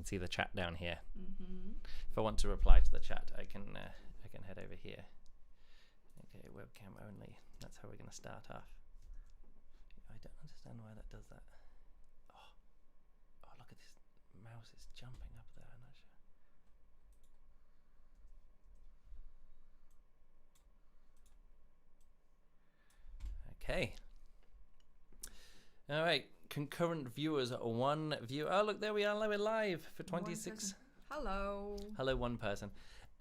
can see the chat down here. Mm-hmm. If I want to reply to the chat, I can head over here. Okay, webcam only. That's how we're going to start off. I don't understand why that does that. Oh, look at this mouse is jumping up there. I'm not sure. Okay. All right. Concurrent viewers, 1 view. Oh, look, there we are. We're live for 26. Hello. Hello, 1 person.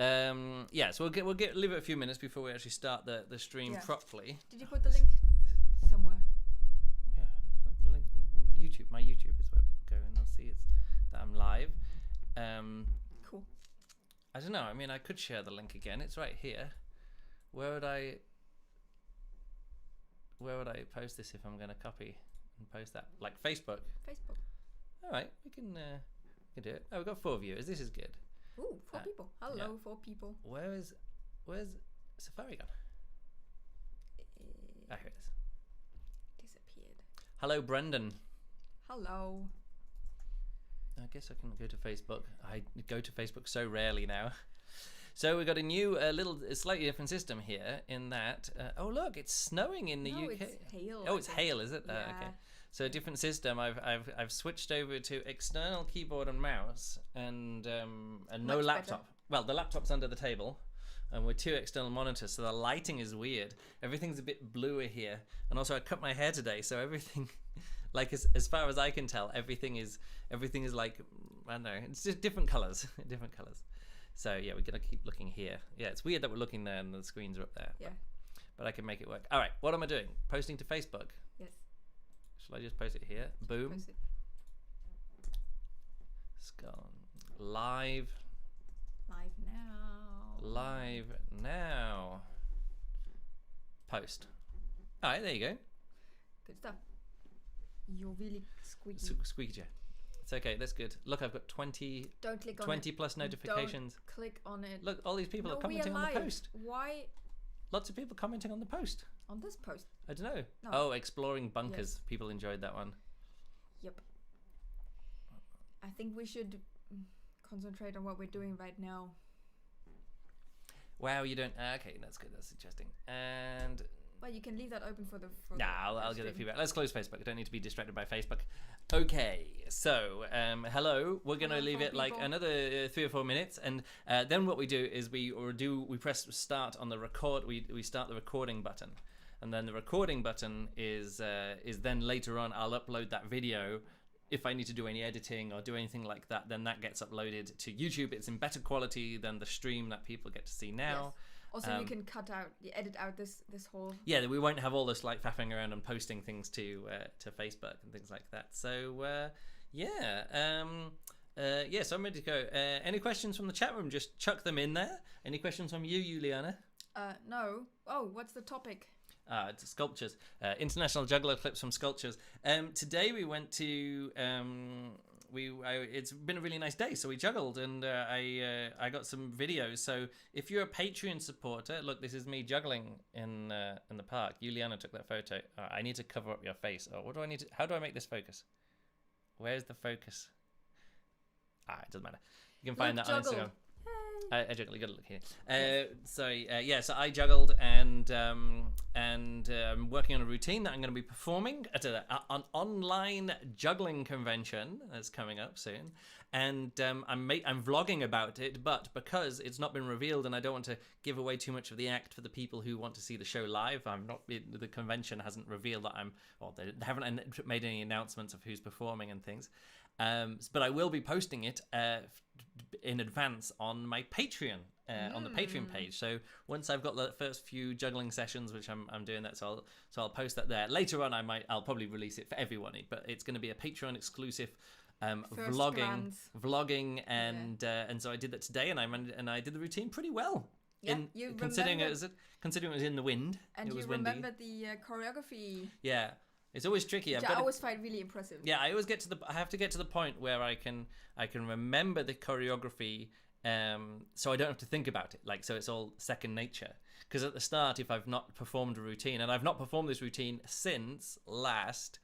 Yeah, so we'll leave it a few minutes before we actually start the stream properly. Did you put the link somewhere? Yeah, the link, YouTube. My YouTube is where people go and they'll see that I'm live. Cool. I don't know. I mean, I could share the link again. It's right here. Where would I post this if I'm going to copy and post that? Like Facebook. Facebook. All right, we can do it. Oh, we've got 4 viewers. This is good. Ooh, 4 people. Hello, 4 people. Where's Safari gone? Here it is. Disappeared. Hello, Brendan. Hello. I guess I can go to Facebook. I go to Facebook so rarely now. So we've got a new, slightly different system here in that. Oh look, it's snowing in the UK. It's hail. Oh, it's hail, is it? Yeah. Okay. So a different system. I've switched over to external keyboard and mouse and no Much laptop. better. Well, the laptop's under the table, and with 2 external monitors, so the lighting is weird. Everything's a bit bluer here, and also I cut my hair today, so everything, like as far as I can tell, everything is like, I don't know, it's just different colors, different colors. So yeah, we're gonna keep looking here. Yeah, it's weird that we're looking there and the screens are up there. Yeah. But I can make it work. All right, what am I doing? Posting to Facebook. Yes. Shall I just post it here? Boom. Post it. It's gone. Live. Live now. Live now. Post. All right, there you go. Good stuff. You're really squeaky. Squeaky chair. It's okay, that's good. Look, I've got 20 Don't click on 20 it. plus notifications. Don't click on it. Look, all these people No, are commenting we on are the live. post. Why Lots of people commenting on the post. on this post? I don't know. No. Oh, exploring bunkers. Yes. People enjoyed that one. Yep. I think we should concentrate on what we're doing right now. Wow, you don't. Okay, that's good. That's interesting. And Well, you can leave that open for the. I'll get the feedback. Let's close Facebook. I don't need to be distracted by Facebook. Okay, so hello. We're gonna Hello, leave 4 it like people. another 3 or 4 minutes, and then what we do is we press start on the record. We start the recording button, and then the recording button is then later on I'll upload that video. If I need to do any editing or do anything like that, then that gets uploaded to YouTube. It's in better quality than the stream that people get to see now. Yes. Also, you can edit out this whole. Yeah, we won't have all this like faffing around and posting things to Facebook and things like that. So so I'm ready to go. Any questions from the chat room? Just chuck them in there. Any questions from you, Juliana? No. Oh, what's the topic? It's sculptures. International Juggler clips from sculptures. Today we went to. It's been a really nice day, so we juggled, and I got some videos. So if you're a Patreon supporter, look, this is me juggling in the park. Juliana took that photo. I need to cover up your face. What do I need to? How do I make this focus? Where's the focus? It doesn't matter. You can find that on Instagram. I juggled. You gotta look here. So I juggled, and I'm working on a routine that I'm going to be performing at an online juggling convention that's coming up soon, and I'm vlogging about it. But because it's not been revealed, and I don't want to give away too much of the act for the people who want to see the show live, the convention hasn't revealed that they haven't made any announcements of who's performing and things. But I will be posting it in advance on my Patreon, on the Patreon page. So once I've got the first few juggling sessions, which I'm doing that, so I'll post that there. Later on, I'll probably release it for everyone, but it's going to be a Patreon exclusive vlogging, and so I did that today, and I did the routine pretty well. Yeah, considering it was in the wind, and it was you windy. remembered the choreography. Yeah. It's always tricky. I always find really impressive. Yeah, I always I have to get to the point where I can remember the choreography, so I don't have to think about it. So it's all second nature. Because at the start, if I've not performed a routine, and I've not performed this routine since last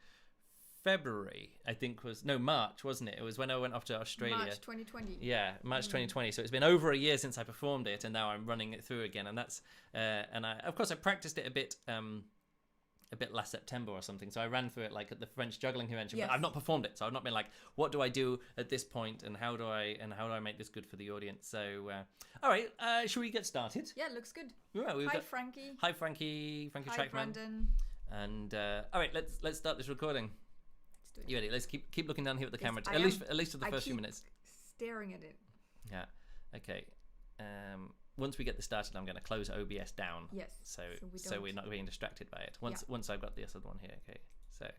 February, I think March, wasn't it? It was when I went off to Australia. March 2020. Yeah, March 2020. So it's been over a year since I performed it, and now I'm running it through again. And that's and I practiced it a bit last September or something. So I ran through it like at the French juggling convention, Yes. but I've not performed it. So I've not been like, what do I do at this point, and how do I make this good for the audience? So all right, should we get started? Yeah, looks good. Right, Hi, Frankie. Hi, Frankie Hi, Trackman. Brandon. And all right, let's start this recording. Let's do it. You ready? Let's keep looking down here at the Yes, camera. I At am. least for the I first few keep minutes. staring at it. Yeah. Okay. Once we get this started, I'm going to close OBS down. Yes. So we we're not being distracted by it. Yeah. Once I've got this other one here. Okay. So.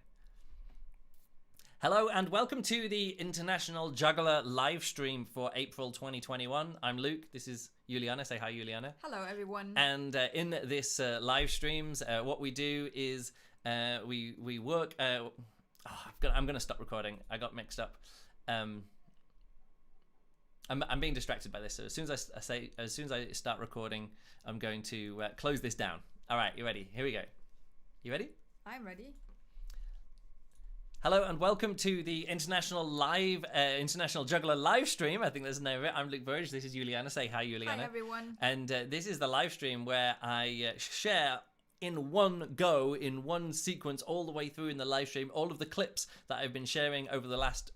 Hello and welcome to the International Juggler live stream for April 2021. I'm Luke. This is Juliana. Say hi, Juliana. Hello, everyone. And in this live streams, what we do is we work. I'm going to stop recording. I got mixed up. I'm being distracted by this. So as soon as I start recording, I'm going to close this down. All right, you ready? Here we go. You ready? I'm ready. Hello and welcome to the International Juggler live stream. I think that's the name of it. I'm Luke Burge. This is Juliana. Say hi, Juliana. Hi, everyone. And this is the live stream where I share in one go, in one sequence, all the way through in the live stream, all of the clips that I've been sharing over the last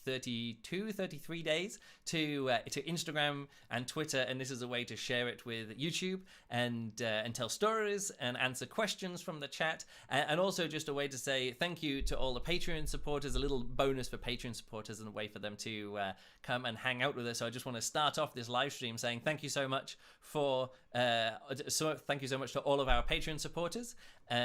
33 days to Instagram and Twitter, and this is a way to share it with YouTube and tell stories and answer questions from the chat, and also just a way to say thank you to all the Patreon supporters, a little bonus for Patreon supporters and a way for them to come and hang out with us. So I just want to start off this live stream saying thank you so much thank you so much to all of our Patreon supporters. You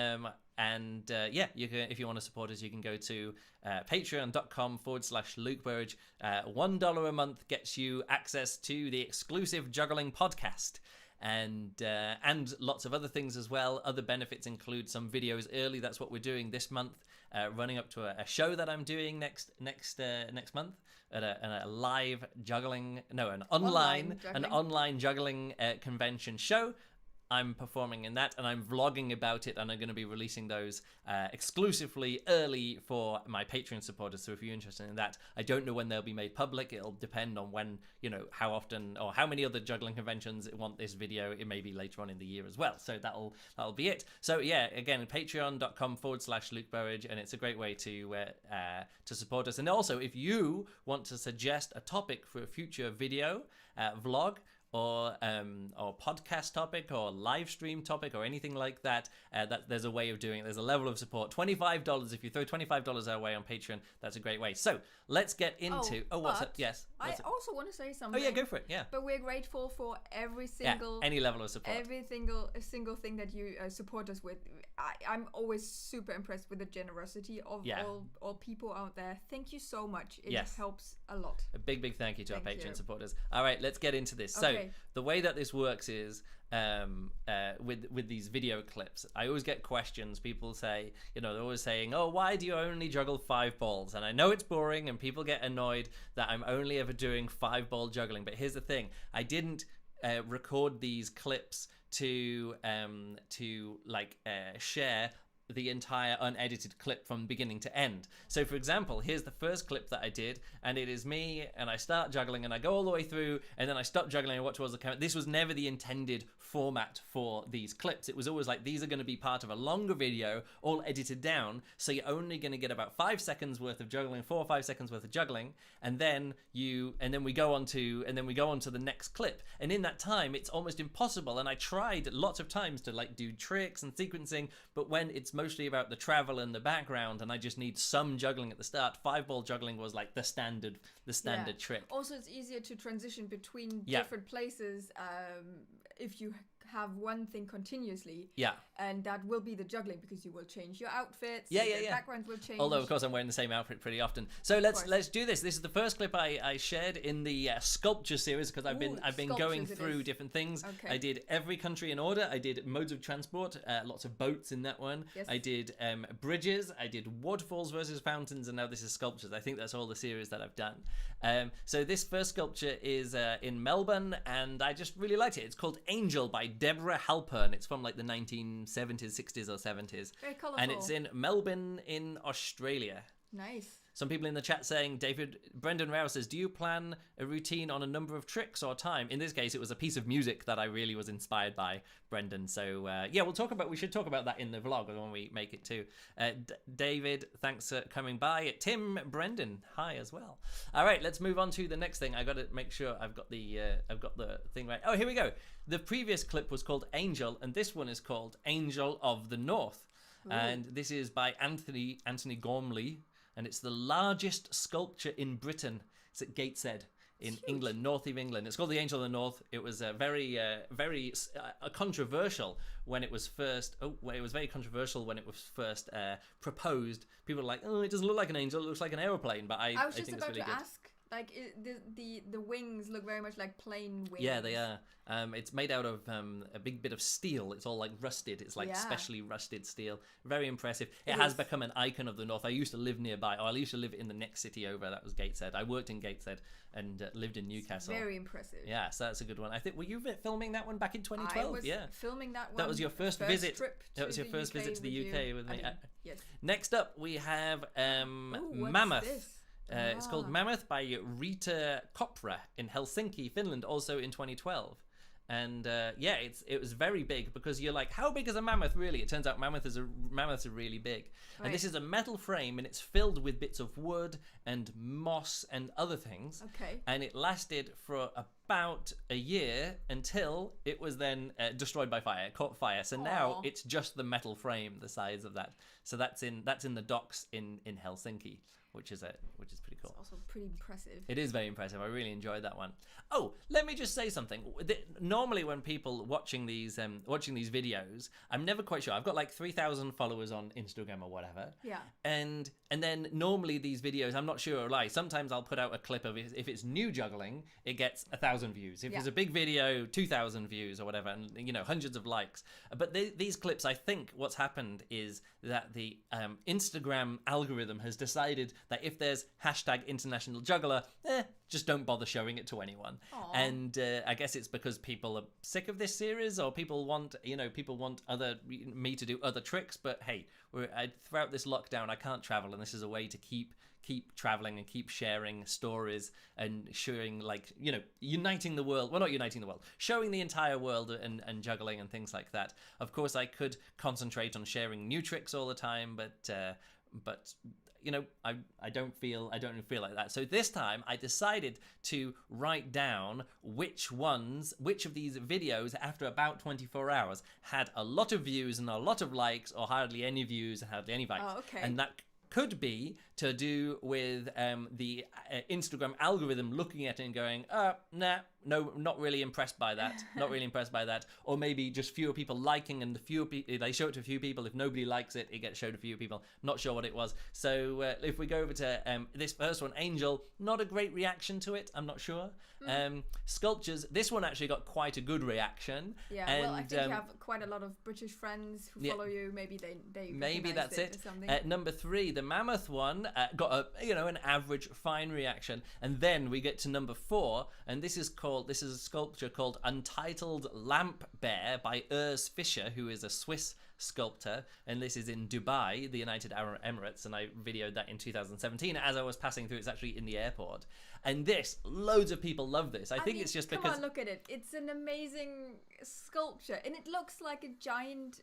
can, if you want to support us, you can go to patreon.com/Luke Burge. $1 a month gets you access to the exclusive juggling podcast. And lots of other things as well. Other benefits include some videos early. That's what we're doing this month, running up to a show that I'm doing next month at a live juggling, an online juggling convention show. I'm performing in that, and I'm vlogging about it, and I'm going to be releasing those exclusively early for my Patreon supporters. So if you're interested in that, I don't know when they'll be made public. It'll depend on when, how often or how many other juggling conventions want this video. It may be later on in the year as well. So that'll be it. So yeah, again, patreon.com/Luke Burridge, and it's a great way to support us. And also, if you want to suggest a topic for a future video, vlog, or podcast topic or live stream topic or anything like that, there's a way of doing it. There's a level of support. $25. If you throw $25 our way on Patreon, that's a great way. So let's get into. What's up? Yes. I also want to say something. Oh yeah, go for it. Yeah. But we're grateful for every single any level of support. Every single thing that you support us with. I'm always super impressed with the generosity of all people out there. Thank you so much. It helps a lot. A big thank you to our Patreon supporters. All right, let's get into this. Okay. So the way that this works is with these video clips, I always get questions. People say, they're always saying, oh, why do you only juggle 5 balls? And I know it's boring and people get annoyed that I'm only ever doing 5-ball juggling. But here's the thing. I didn't record these clips to share the entire unedited clip from beginning to end. So for example, here's the first clip that I did, and it is me and I start juggling and I go all the way through and then I stop juggling and watch towards the camera. This was never the intended format for these clips. It was always like, these are going to be part of a longer video, all edited down, so you're only going to get about 5 seconds worth of juggling, 4 or 5 seconds worth of juggling, and then we go on to the next clip. And in that time, it's almost impossible. And I tried lots of times to do tricks and sequencing, but when it's mostly about the travel and the background, and I just need some juggling at the start, 5-ball juggling was like the standard trick. Also, it's easier to transition between different places if you have one thing continuously. Yeah. And that will be the juggling, because you will change your outfits. Yeah. Backgrounds will change. Although, of course, I'm wearing the same outfit pretty often. So let's do this. This is the first clip I shared in the sculpture series, because I've been going through different things. Okay. I did every country in order. I did modes of transport, lots of boats in that one. Yes. I did bridges. I did waterfalls versus fountains, and now this is sculptures. I think that's all the series that I've done. So this first sculpture is in Melbourne, and I just really liked it. It's called Angel by Deborah Halpern. It's from like the 1970s, 60s or 70s. Very colourful. And it's in Melbourne in Australia. Nice. Some people in the chat saying, Brendan Rao says, do you plan a routine on a number of tricks or time? In this case, it was a piece of music that I really was inspired by, Brendan. So, we should talk about that in the vlog when we make it too. David, thanks for coming by. Tim, Brendan, hi as well. All right, let's move on to the next thing. I got to make sure I've got the thing right. Oh, here we go. The previous clip was called Angel, and this one is called Angel of the North. Ooh. And this is by Anthony Gormley. And it's the largest sculpture in Britain. It's at Gateshead in England, north of England. It's called the Angel of the North. It was very controversial when it was first. It was very controversial when it was first proposed. People were like, "Oh, it doesn't look like an angel. It looks like an aeroplane." But I was just think about it's really to good. ask. Like the wings look very much like plain wings. Yeah, they are. It's made out of a big bit of steel. It's all like rusted. It's like specially rusted steel. Very impressive. It has become an icon of the North. I used to live nearby. I used to live in the next city over. That was Gateshead. I worked in Gateshead and lived in Newcastle. Very impressive. Yeah, so that's a good one. I think, were you filming that one back in 2012? I was filming that one. That was your first visit. That was your first visit to the UK with me. Yes. Next up, we have Mammoth. This? It's called Mammoth by Rita Kopra in Helsinki, Finland, also in 2012. And it was very big because you're like, how big is a mammoth really? It turns out mammoths are really big. Right. And this is a metal frame and it's filled with bits of wood and moss and other things. Okay. And it lasted for about a year until it was then destroyed by fire. It caught fire. So now it's just the metal frame, the size of that. So that's in the docks in Helsinki. Which is pretty cool. It's also pretty impressive. It is very impressive. I really enjoyed that one. Oh, let me just say something. Normally, when people watching these videos, I'm never quite sure. I've got like 3,000 followers on Instagram or whatever. Yeah. And then normally these videos, I'm not sure or lie. Sometimes I'll put out a clip of it. If it's new juggling, it gets 1,000 views. If it's a big video, 2,000 views or whatever, and hundreds of likes. But these clips, I think what's happened is that the Instagram algorithm has decided that if there's hashtag international juggler, just don't bother showing it to anyone. Aww. And I guess it's because people are sick of this series, or people want me to do other tricks. But hey, throughout this lockdown, I can't travel, and this is a way to keep traveling and keep sharing stories and showing, uniting the world. Well, not uniting the world, showing the entire world and juggling and things like that. Of course, I could concentrate on sharing new tricks all the time, but I don't feel like that. So this time I decided to write down which of these videos after about 24 hours had a lot of views and a lot of likes, or hardly any views and hardly any likes. Oh, okay. And that could be to do with the Instagram algorithm looking at it and going, nah, no, not really impressed by that. Not really impressed by that. Or maybe just fewer people liking, and they show it to a few people. If nobody likes it, it gets shown to a few people. Not sure what it was. So if we go over to this first one, Angel, not a great reaction to it. I'm not sure. Sculptures, this one actually got quite a good reation. Yeah, and, well, I think you have quite a lot of British friends who follow you. Maybe maybe that's it. Number 3, the Mammoth one got an average fine reaction, and then we get to number 4, and this is a sculpture called Untitled Lamp Bear by Urs Fischer, who is a Swiss sculptor, and this is in Dubai, the United Arab Emirates, and I videoed that in 2017 as I was passing through. It's actually in the airport, and loads of people love this. I think it's just because... Come on, look at it. It's an amazing sculpture, and it looks like a giant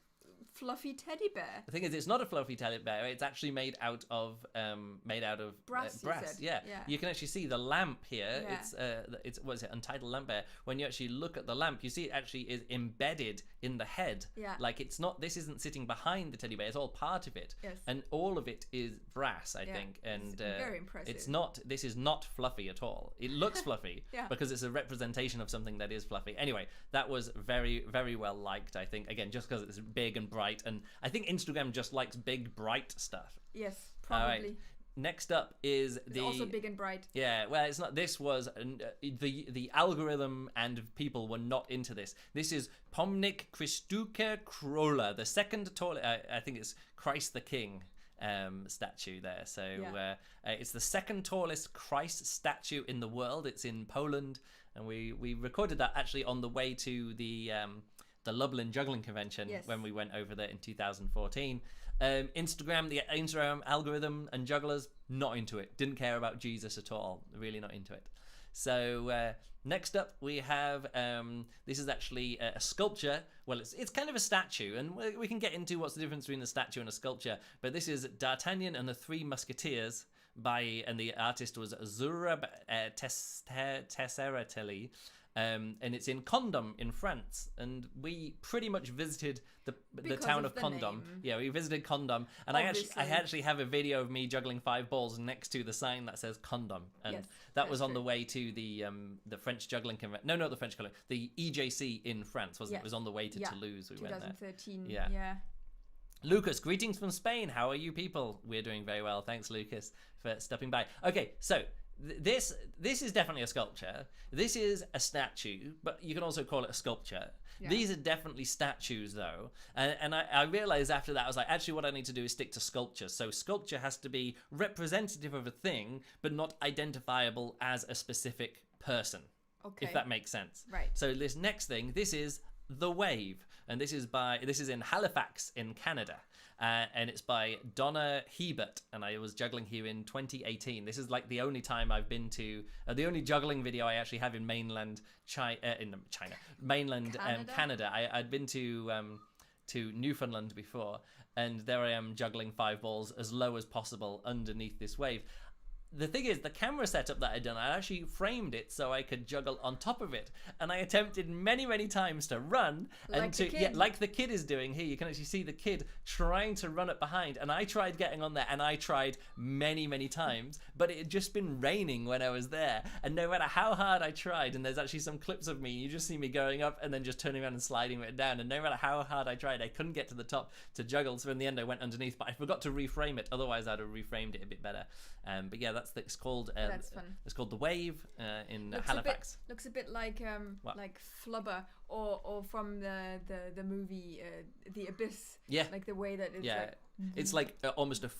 fluffy teddy bear. The thing is, it's not a fluffy teddy bear. It's actually made out of brass. Yeah, you can actually see the lamp here. Yeah. It's what is it? Untitled Lamp Bear. When you actually look at the lamp, you see it actually is embedded in the head. Yeah. Like it's not. This isn't sitting behind the teddy bear. It's all part of it. Yes. And all of it is brass, I think. And it's very impressive. It's not. This is not fluffy at all. It looks fluffy because it's a representation of something that is fluffy. Anyway, that was very, very well liked. I think again, just because it's big and bright, and I think Instagram just likes big, bright stuff. Yes, probably. All right. Next up is it's also big and bright. Yeah, well, it's not. This was the algorithm and people were not into this. This is Pomnik Kristuke Krola, the second tallest. I think it's Christ the King statue there. So it's the second tallest Christ statue in the world. It's in Poland, and we recorded that actually on the way to the the Lublin Juggling Convention when we went over there in 2014. Instagram, the Instagram algorithm and jugglers, not into it. Didn't care about Jesus at all. Really not into it. So next up we have, this is actually a sculpture. Well, it's kind of a statue, and we can get into what's the difference between a statue and a sculpture. But this is D'Artagnan and the Three Musketeers and the artist was Zurab Tesseratelli. And it's in Condom in France, and we pretty much visited the town of Condom. Yeah, we visited Condom, and I actually have a video of me juggling 5 balls next to the sign that says Condom, and that was on the way to the French juggling convention. No, not the French juggling, the EJC in France. It was on the way to Toulouse. We 2013. Went there. Yeah. Lucas, greetings from Spain. How are you people? We're doing very well. Thanks, Lucas, for stopping by. Okay, so this is definitely a sculpture. This is a statue, but you can also call it a sculpture. Yeah. These are definitely statues, though. And I realized after that, I was like, actually, what I need to do is stick to sculpture. So sculpture has to be representative of a thing, but not identifiable as a specific person. Okay. If that makes sense. Right. So this next thing, this is The Wave. And this is in Halifax in Canada. And it's by Donna Hebert, and I was juggling here in 2018. This is like the only time I've been to, the only juggling video I actually have in mainland mainland Canada. I'd been to Newfoundland before, and there I am juggling 5 balls as low as possible underneath this wave. The thing is, the camera setup that I'd done, I actually framed it so I could juggle on top of it, and I attempted many, many times to run like the kid is doing here. You can actually see the kid trying to run it behind, and I tried getting on there, and I tried many, many times, but it had just been raining when I was there, and no matter how hard I tried, and there's actually some clips of me, you just see me going up and then just turning around and sliding it down, and no matter how hard I tried, I couldn't get to the top to juggle. So in the end, I went underneath, but I forgot to reframe it. Otherwise, I'd have reframed it a bit better. But yeah, it's called it's called The Wave in Halifax. Looks a bit like Flubber or from the movie The Abyss. Yeah, like the way that it's it's like almost a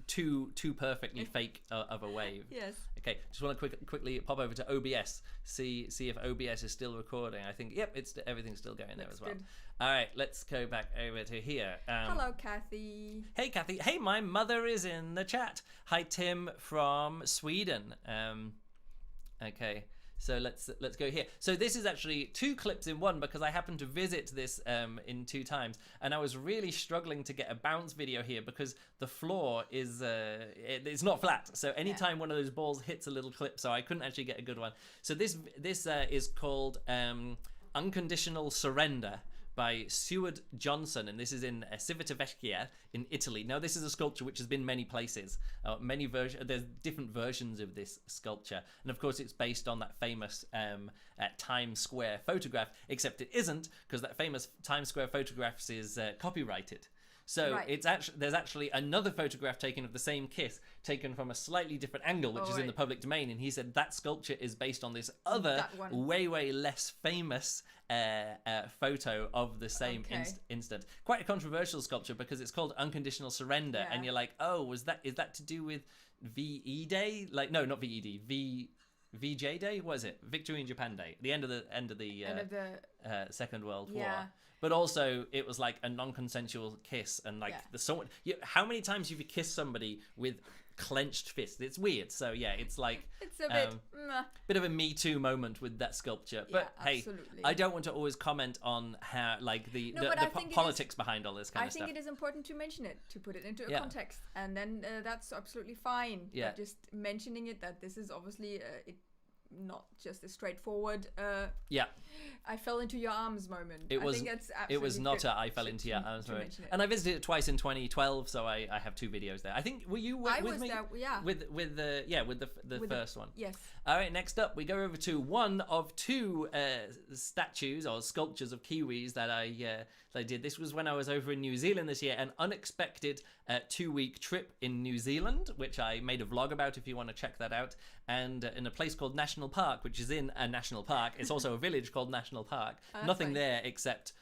too perfectly fake of a wave. Yes. Okay, just want to quickly pop over to OBS, see if OBS is still recording. I think everything's still going there as well. Good. All right, let's go back over to here. Hello, Kathy. Hey, Kathy. Hey, my mother is in the chat. Hi, Tim from Sweden. Okay. So let's go here. So this is actually 2 clips in one because I happened to visit this in 2 times, and I was really struggling to get a bounce video here because the floor is it's not flat. So anytime one of those balls hits a little clip, so I couldn't actually get a good one. So this is called Unconditional Surrender by Seward Johnson, and this is in Civitavecchia in Italy. Now, this is a sculpture which has been many places. There's different versions of this sculpture, and of course, it's based on that famous Times Square photograph. Except it isn't, because that famous Times Square photograph is copyrighted. So there's actually another photograph taken of the same kiss, taken from a slightly different angle, which is in the public domain. And he said that sculpture is based on this other, way less famous photo of the same instant. Quite a controversial sculpture because it's called Unconditional Surrender, and you're like, oh, is that to do with VE Day? Like, no, not VED, VJ Day. What is it? Victory in Japan Day, the end of the Second World War. But also, it was like a non-consensual kiss, and like how many times have you kissed somebody with clenched fists? It's weird. So yeah, it's like it's a bit of a Me Too moment with that sculpture. But hey, I don't want to always comment on how like the politics behind all this kind of stuff. I think it is important to mention it, to put it into a context, and then that's absolutely fine. Yeah, but just mentioning it, that this is obviously not just a straightforward I fell into your arms moment. It was not a I fell into your arms moment. And I visited it twice in 2012, so I have 2 videos there. I think with me? There, with the first one. Yes. All right, next up we go over to one of 2 statues or sculptures of Kiwis that I did. This was when I was over in New Zealand this year, an unexpected 2-week trip in New Zealand, which I made a vlog about if you want to check that out, and in a place called National Park, which is in a national park. It's also a village called National Park. Nothing there except,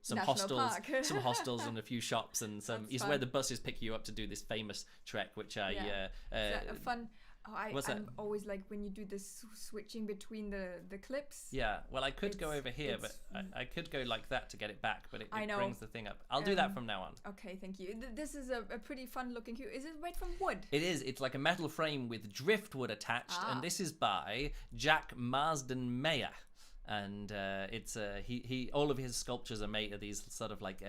some hostels and a few shops and some. Is where the buses pick you up to do this famous trek, which is that a fun I'm always like when you do this switching between the clips. Yeah, well, I could go over here, but I could go like that to get it back, but it brings the thing up. I'll do that from now on. Okay, thank you. This is a pretty fun looking cube. Is it made from wood? It is. It's like a metal frame with driftwood attached, and this is by Jack Marsden Mayer. And it's he all of his sculptures are made of these sort of like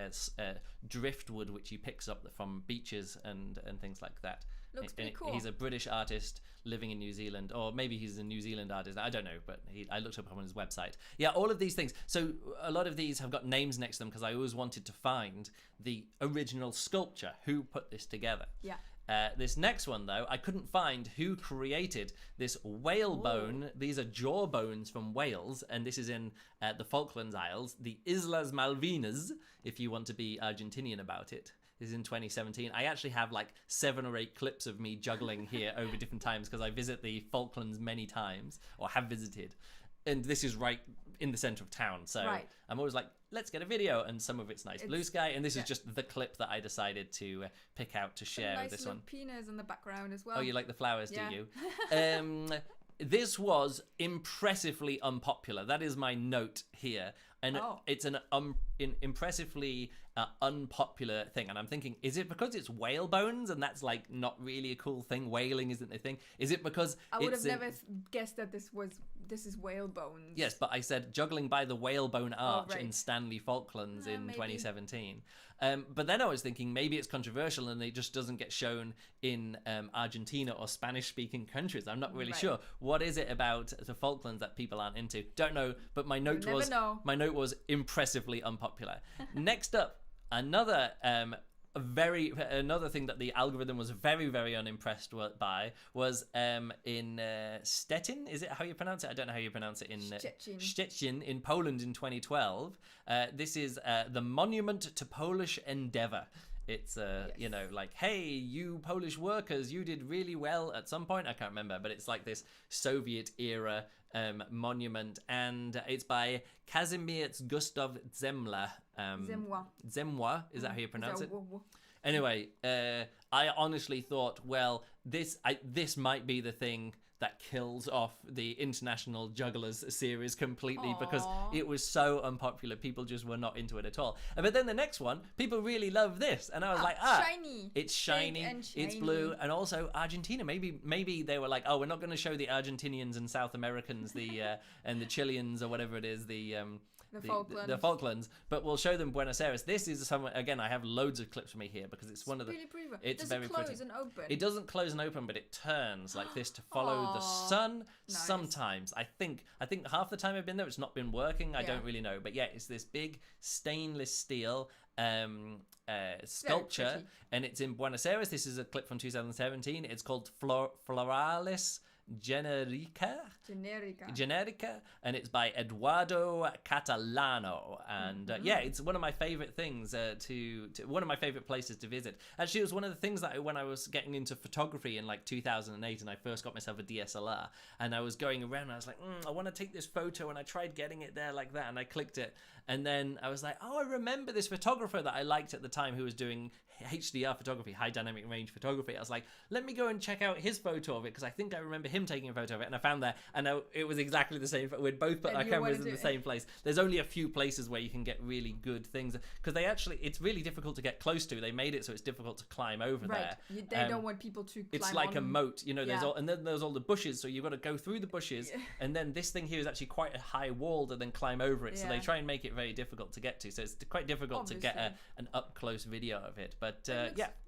driftwood, which he picks up from beaches and things like that. Looks pretty cool. He's a British artist living in New Zealand, or maybe he's a New Zealand artist. I don't know, but I looked up on his website. Yeah, all of these things. So a lot of these have got names next to them because I always wanted to find the original sculpture, who put this together. Yeah. This next one, though, I couldn't find who created this whale bone. These are jaw bones from whales, and this is in the Falklands Isles, the Islas Malvinas, if you want to be Argentinian about it. This is in 2017. I actually have like 7 or 8 clips of me juggling here over different times because I visit the Falklands many times, or have visited. And this is right in the center of town. So I'm always like, let's get a video. And some of it's nice blue sky. And this is just the clip that I decided to pick out to share with this one. Nice little penis in the background as well. Oh, you like the flowers, do you? This was impressively unpopular. That is my note here. And it's an impressively unpopular thing. And I'm thinking, is it because it's whale bones and that's like not really a cool thing? Whaling isn't a thing. Is it because I would have never guessed that this is whale bones. Yes, but I said juggling by the whalebone arch in Stanley, Falklands in 2017. But then I was thinking maybe it's controversial and it just doesn't get shown in Argentina or Spanish-speaking countries. I'm not really sure. What is it about the Falklands that people aren't into? Don't know. But my note was impressively unpopular. Next up, another thing that the algorithm was very, very unimpressed by was in Stettin. Is it how you pronounce it? I don't know how you pronounce it. In Szczecin in Poland in 2012. This is the Monument to Polish Endeavor. It's like, hey, you Polish workers, you did really well at some point. I can't remember, but it's like this Soviet era monument, and it's by Kazimierz Gustav Zemla. Zemwa, is that how you pronounce it? Anyway, I honestly thought, well, this might be the thing that kills off the International Jugglers series completely because it was so unpopular. People just were not into it at all. But then the next one, people really love this. And I was like, shiny. It's shiny, it's blue, and also Argentina. Maybe they were like, oh, we're not going to show the Argentinians and South Americans, and the Chileans or whatever it is, the Falklands, but we'll show them Buenos Aires. This is somewhere, again, I have loads of clips from me here because it's one of the really pretty. It's Does very it close pretty. and open? It doesn't close and open, but it turns like this to follow the sun. Nice. Sometimes I think half the time I've been there it's not been working. I don't really know, but yeah, it's this big stainless steel sculpture, and it's in Buenos Aires. This is a clip from 2017. It's called Floralis Generica, and it's by Eduardo Catalano, and it's one of my favorite things one of my favorite places to visit. Actually, it was one of the things that when I was getting into photography in like 2008 and I first got myself a DSLR and I was going around and I was like, I want to take this photo, and I tried getting it there like that and I clicked it, and then I was like, I remember this photographer that I liked at the time who was doing HDR photography, high dynamic range photography. I was like, let me go and check out his photo of it because I think I remember him taking a photo of it, and I found that, and it was exactly the same. We'd both put our cameras in the same place. There's only a few places where you can get really good things because it's really difficult to get close to. They made it so it's difficult to climb over there. They don't want people to climb It's like a moat, and then there's all the bushes, so you've got to go through the bushes, and then this thing here is actually quite a high wall to then climb over it, so they try and make it very difficult to get to, so it's quite difficult to get an up-close video of it, but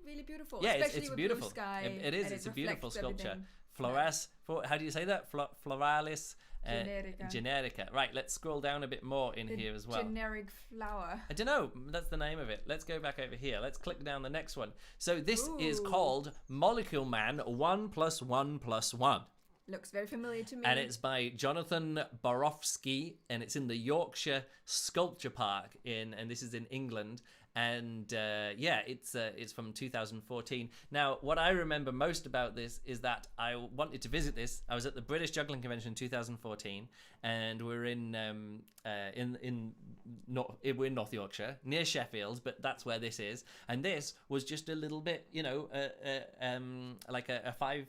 really beautiful. Yeah, especially it's with beautiful. Blue sky, it is. It's a beautiful sculpture. How do you say that? Floralis Generica. Right, let's scroll down a bit more in here as well. Generic flower. I don't know. That's the name of it. Let's go back over here. Let's click down the next one. So this is called Molecule Man 1+1+1. Looks very familiar to me. And it's by Jonathan Borofsky, and it's in the Yorkshire Sculpture Park and this is in England. And it's from 2014. Now, what I remember most about this is that I wanted to visit this. I was at the British Juggling Convention in 2014, and we're in North Yorkshire, near Sheffield, but that's where this is. And this was just a little bit, like a 5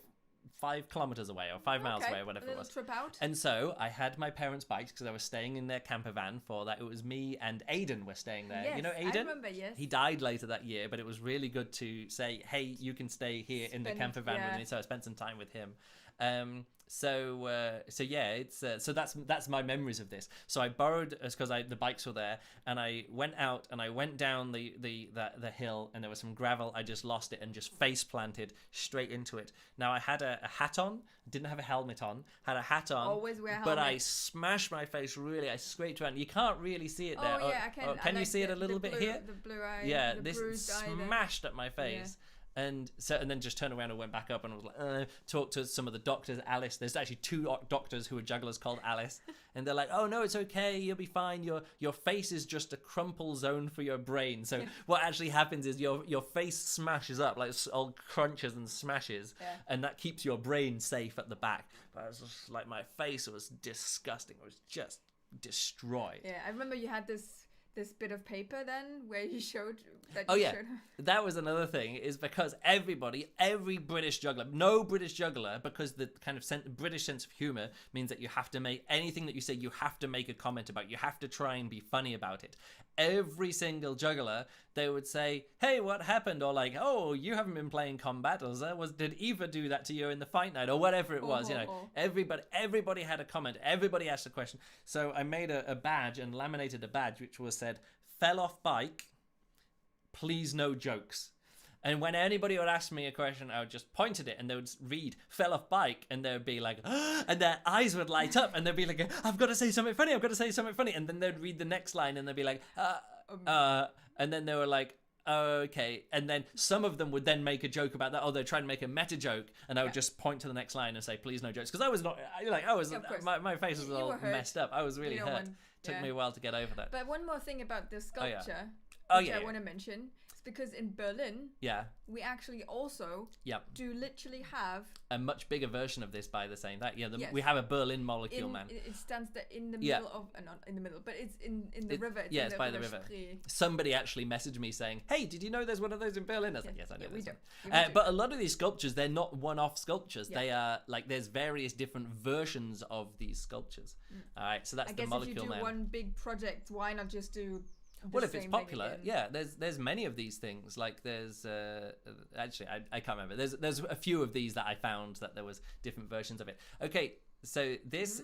5 kilometers away or 5 miles away, or whatever it was. Trip out. And so I had my parents' bikes because I was staying in their camper van for that. It was me and Aidan were staying there. Yes, you know Aidan? I remember, yes. He died later that year, but it was really good to say, hey, you can stay here in the camper van with me. So I spent some time with him. So yeah, it's so that's my memories of this. So I borrowed, because the bikes were there, and I went out and I went down the hill, and there was some gravel. I just lost it and just face planted straight into it. Now I had a hat on, didn't have a helmet on, had a hat on. Always wear a helmet. But I smashed my face really. I scraped around. You can't really see it there. Oh yeah, I can. Can you see it a little bit here? The blue eye. Yeah, the this smashed at my face. Yeah. And then just turned around and went back up, and I was like, talked to some of the doctors. Alice, there's actually 2 doctors who are jugglers called Alice, and they're like, oh no, it's okay, you'll be fine. Your face is just a crumple zone for your brain. So what actually happens is your face smashes up, like all crunches and smashes, and that keeps your brain safe at the back. But I was just like, my face was disgusting. It was just destroyed. Yeah, I remember you had this bit of paper then where you showed that that was another thing, is because every British juggler, no British juggler, because the kind of British sense of humor means that you have to make anything that you say, you have to make a comment about, you have to try and be funny about it. Every single juggler, they would say, hey, what happened? Or like, oh, you haven't been playing combat, or did Eva do that to you in the fight night, or whatever it was. Everybody had a comment, everybody asked a question. So I made a badge and laminated a badge which was said, fell off bike, please no jokes. And when anybody would ask me a question, I would just point at it, and they would read "fell off bike," and they would be like, and their eyes would light up, and they'd be like, "I've got to say something funny. I've got to say something funny." And then they'd read the next line, and they'd be like, and then they were like, okay. And then some of them would then make a joke about that. Oh, they're trying to make a meta joke, and I would just point to the next line and say, "Please no jokes," because my face was all messed up. I was really hurt. Took me a while to get over that. But one more thing about this sculpture, which I want to mention. Because in Berlin, we actually also do literally have a much bigger version of this by the same that. We have a Berlin molecule man. It stands in the middle of, not in the middle, but it's in the river. It's by the river. Somebody actually messaged me saying, "Hey, did you know there's one of those in Berlin?" I was like, "Yes, I know." We do. But a lot of these sculptures, they're not one-off sculptures. They are like, there's various different versions of these sculptures. All right, so that's the molecule man. I guess if you do one big project, why not just do? Well, if it's popular, there's many of these things. Like there's actually I can't remember. There's a few of these that I found that there was different versions of it. Okay, so this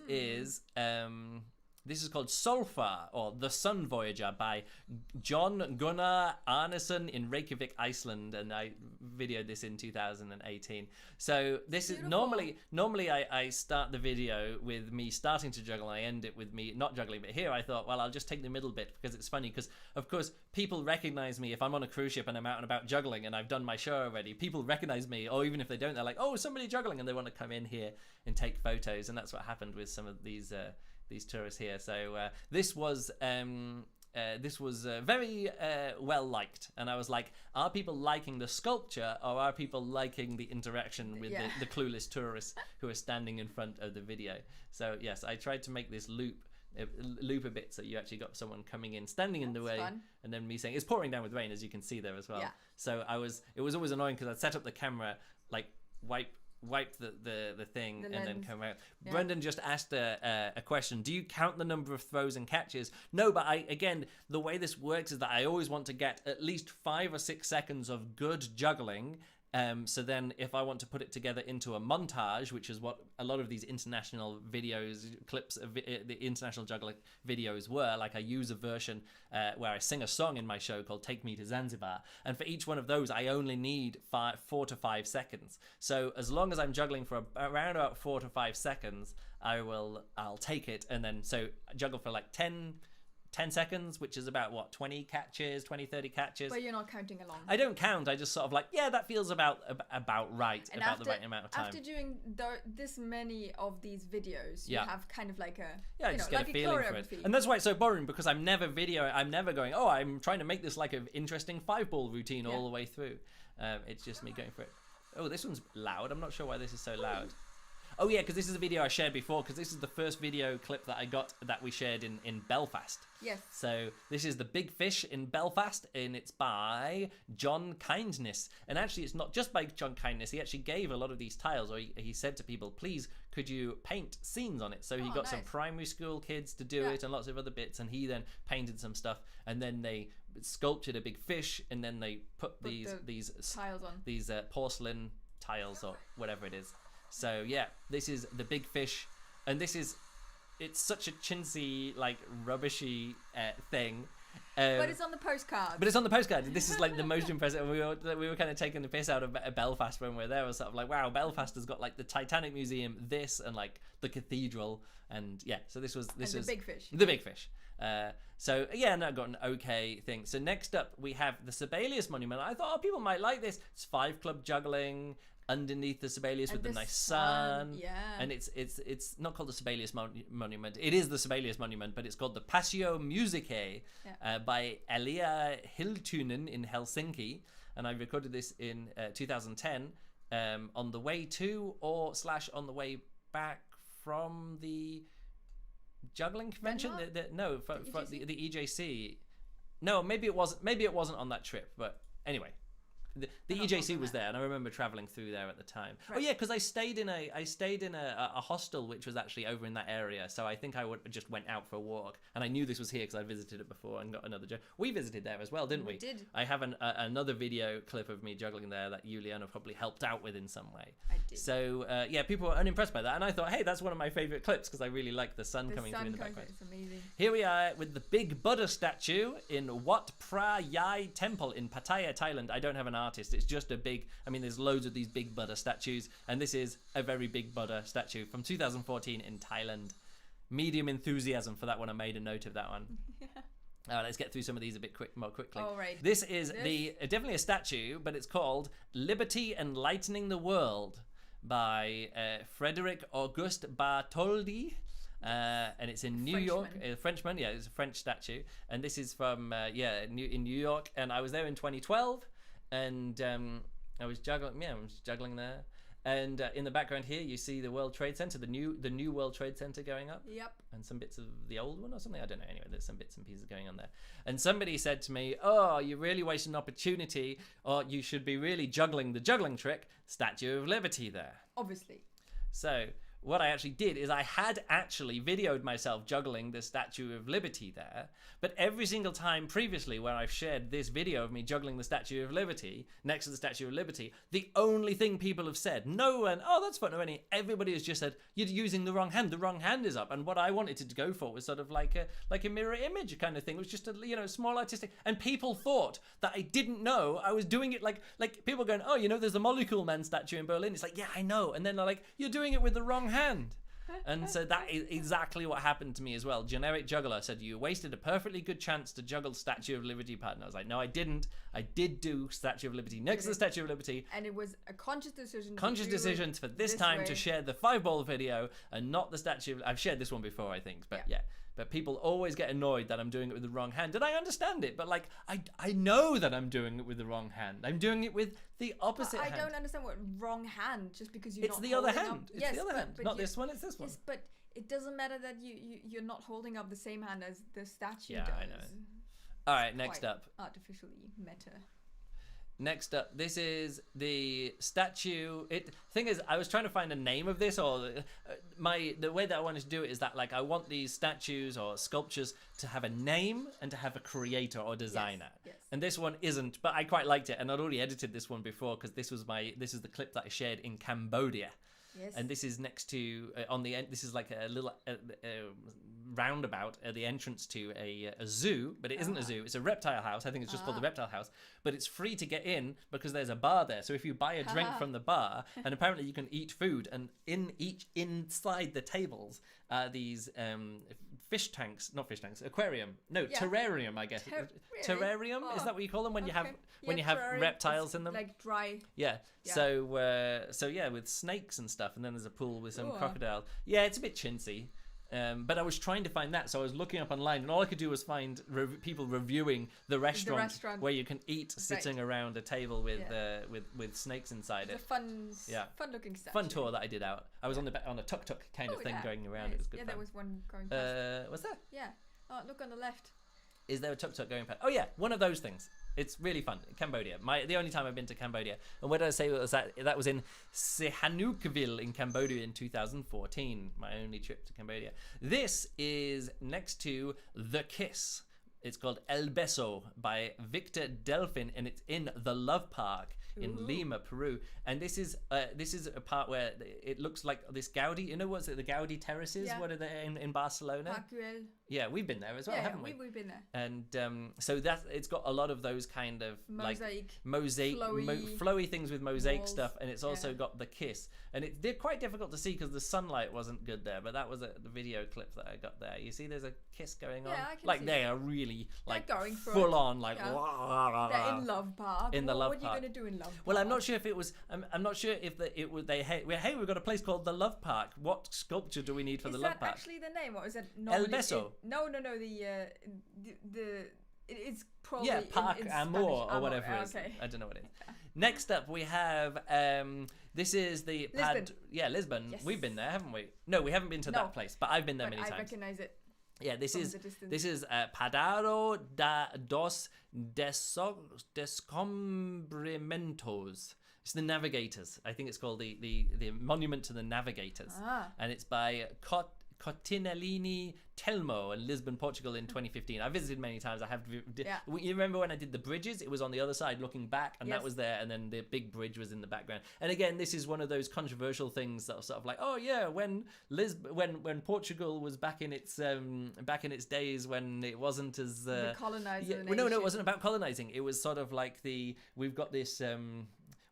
is called Solfar, or The Sun Voyager, by John Gunnar Arneson in Reykjavik, Iceland, and I videoed this in 2018. So this is normally I start the video with me starting to juggle, and I end it with me not juggling. But here I thought, well, I'll just take the middle bit because it's funny. Because of course people recognize me if I'm on a cruise ship and I'm out and about juggling, and I've done my show already. People recognize me, or even if they don't, they're like, oh, somebody juggling, and they want to come in here and take photos. And that's what happened with some of these tourists here. So this was very well liked, and I was like, are people liking the sculpture, or are people liking the interaction with the clueless tourists who are standing in front of the video? So yes, I tried to make this loop a bit, so you actually got someone coming in, standing in the way, and then me saying, it's pouring down with rain, as you can see there as well. So it was always annoying because I'd set up the camera, like wipe the thing, and then come out. Brendan just asked a question. Do you count the number of throws and catches? No, but again, the way this works is that I always want to get at least 5 or 6 seconds of good juggling. So then if I want to put it together into a montage, which is what a lot of these international videos, clips of the international juggler videos were, like I use a version where I sing a song in my show called Take Me to Zanzibar. And for each one of those, I only need 4 to 5 seconds. So as long as I'm juggling for around about 4 to 5 seconds, I'll take it. And then so I juggle for like 10 seconds, which is about 20 catches, 30 catches. But you're not counting along. I don't count. I just sort of like, that feels about right, and about the right amount of time. After doing this many of these videos, you have kind of like a just get a feeling for it. And that's why it's so boring, because I'm never going, I'm trying to make this like an interesting 5-ball routine all the way through. It's just me going for it. Oh, this one's loud. I'm not sure why this is so loud. Oh yeah, because this is a video I shared before, because this is the first video clip that I got that we shared in Belfast. Yes. So this is the Big Fish in Belfast, and it's by John Kindness. And actually, it's not just by John Kindness. He actually gave a lot of these tiles, or he said to people, please, could you paint scenes on it? So he got some primary school kids to do it and lots of other bits, and he then painted some stuff, and then they sculptured a big fish, and then they put these tiles on. These porcelain tiles or whatever it is. So yeah, this is the Big Fish, and it's such a chintzy, like rubbishy thing. But it's on the postcard. This is like the most impressive. We were kind of taking the piss out of Belfast when we were there. It was sort of like, wow, Belfast has got like the Titanic Museum, this, and like the cathedral, and yeah. So this was the Big Fish. The Big Fish. So yeah, and I got an okay thing. So next up we have the Sibelius Monument. I thought people might like this. It's 5 club juggling underneath the Sibelius with the nice sun. Yeah. And it's not called the Sibelius Monument. It is the Sibelius Monument, but it's called the Passio Musicae by Elia Hiltunen in Helsinki. And I recorded this in 2010 on the way to on the way back from the juggling convention. The EJC. No, maybe it wasn't on that trip, but anyway. The EJC was there, and I remember traveling through there at the time. Right. Oh yeah, because I stayed in a hostel which was actually over in that area. So I think I just went out for a walk, and I knew this was here because I visited it before and got another job. We visited there as well, didn't we? We did. I have another video clip of me juggling there that Juliana probably helped out with in some way. I did. So yeah, people were unimpressed by that, and I thought, hey, that's one of my favorite clips because I really like the sun coming through in the background. It's amazing. Here we are with the big Buddha statue in Wat Phra Yai Temple in Pattaya, Thailand. I don't have an artist. It's just a big, there's loads of these big Buddha statues, and this is a very big Buddha statue from 2014 in Thailand. Medium enthusiasm for that one. I made a note of that one. Yeah. Let's get through some of these a bit more quickly. All right. This is definitely a statue, but it's called Liberty Enlightening the World by Frederick Auguste Bartholdi. And it's in New York. A Frenchman, yeah, it's a French statue. And this is from, in New York. And I was there in 2012. And I was juggling there. And in the background here, you see the World Trade Center, the new World Trade Center going up. Yep. And some bits of the old one or something. I don't know. Anyway, there's some bits and pieces going on there. And somebody said to me, "Oh, you're really wasting an opportunity, or you should be really juggling the juggling trick, Statue of Liberty there." Obviously. So what I actually did is I had actually videoed myself juggling the Statue of Liberty there, but every single time previously when I've shared this video of me juggling the Statue of Liberty next to the Statue of Liberty, the only thing people have said, no one, oh, that's fun, everybody has just said, you're using the wrong hand is up. And what I wanted to go for was sort of like a mirror image kind of thing. It was just a small artistic, and people thought that I didn't know I was doing it like people going, oh, there's the Molecule Man statue in Berlin. It's like, yeah, I know. And then they're like, you're doing it with the wrong hand. And so that is exactly what happened to me as well. Generic Juggler said, you wasted a perfectly good chance to juggle Statue of Liberty pattern. I was like, no, I didn't. I did do Statue of Liberty next to the Statue of Liberty. And it was a conscious decision. For this time to share the 5-ball video and not the Statue of... I've shared this one before, I think. But yeah. But people always get annoyed that I'm doing it with the wrong hand. And I understand it, but I know that I'm doing it with the wrong hand. I'm doing it with the opposite hand. I don't understand what wrong hand, just because it's the other hand. It's the other hand. Not this one, it's this one. Yes, but it doesn't matter that you're not holding up the same hand as the statue does. Yeah, I know. All right, next up. Artificially meta. Next up, this is the statue. Thing is, I was trying to find a name of this, or the way that I wanted to do it is that I want these statues or sculptures to have a name and to have a creator or designer. Yes. And this one isn't, but I quite liked it, and I'd already edited this one before because this is the clip that I shared in Cambodia. Yes. And this is next to on the end. This is like a little roundabout at the entrance to a zoo, but it isn't a zoo. It's a reptile house. I think it's just called the Reptile House, but it's free to get in because there's a bar there. So if you buy a drink from the bar, and apparently you can eat food, and inside the tables are these terrarium, I guess. Terrarium, is that what you call them when you have reptiles in them? Like dry. Yeah. So with snakes and stuff, and then there's a pool with some crocodiles. Yeah, it's a bit chintzy. But I was trying to find that, so I was looking up online, and all I could do was find people reviewing the restaurant where you can eat sitting around a table with snakes inside it. It's a fun looking statue. Fun tour that I did out. I was on a tuk-tuk kind of thing going around. It was good fun. There was one going past. Was there? Yeah. Oh, look on the left. Is there a tuk-tuk going past? Oh yeah, one of those things. It's really fun. Cambodia. The only time I've been to Cambodia. And where did I say was that? That was in Sihanoukville in Cambodia in 2014. My only trip to Cambodia. This is next to The Kiss. It's called El Beso by Victor Delfin, and it's in the Love Park in Lima, Peru. And this is a part where it looks like this Gaudi. You know what's it? The Gaudi terraces. Yeah. What are they in Barcelona? Park. Yeah, we've been there as well, haven't we? We've been there. And so it's got a lot of those kind of mosaic, flowy things with mosaic walls. Stuff, and it's also got The Kiss. And they're quite difficult to see because the sunlight wasn't good there. But that was the video clip that I got there. You see, there's a kiss going on. Yeah, I can see they are really going full on, They're in Love Park. In the Love Park. What are you going to do in Love Park? Well, I'm not sure if it was. I'm not sure if it was. We've got a place called the Love Park. What sculpture do we need for the Love Park? Is that actually the name, or is it El Beso? No. It's probably Park in Amor Spanish. or whatever it is. Okay. I don't know what it is. Next up, we have this is the Lisbon. Lisbon. Yes. We've been there, haven't we? No, we haven't been to that place, but I've been there many times. I recognize it. Yeah, this is Padaro dos Descobrimentos. It's the Navigators. I think it's called the Monument to the Navigators, and it's by Cotinellini Telmo in Lisbon, Portugal in 2015. I visited many times. You remember when I did the bridges? It was on the other side looking back, and that was there, and then the big bridge was in the background. And again, this is one of those controversial things that are sort of like, oh yeah, when Portugal was back in its days when it wasn't as the colonizer. No, it wasn't about colonizing. It was sort of like we've got this.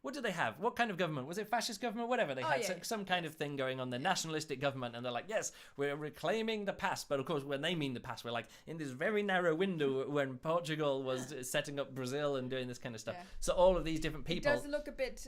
What do they have? What kind of government? Was it fascist government? Whatever. They had some kind of thing going on, the nationalistic government, and they're like, yes, we're reclaiming the past. But of course, when they mean the past, we're like, in this very narrow window when Portugal was setting up Brazil and doing this kind of stuff. Yeah. So all of these different people... It does look a bit...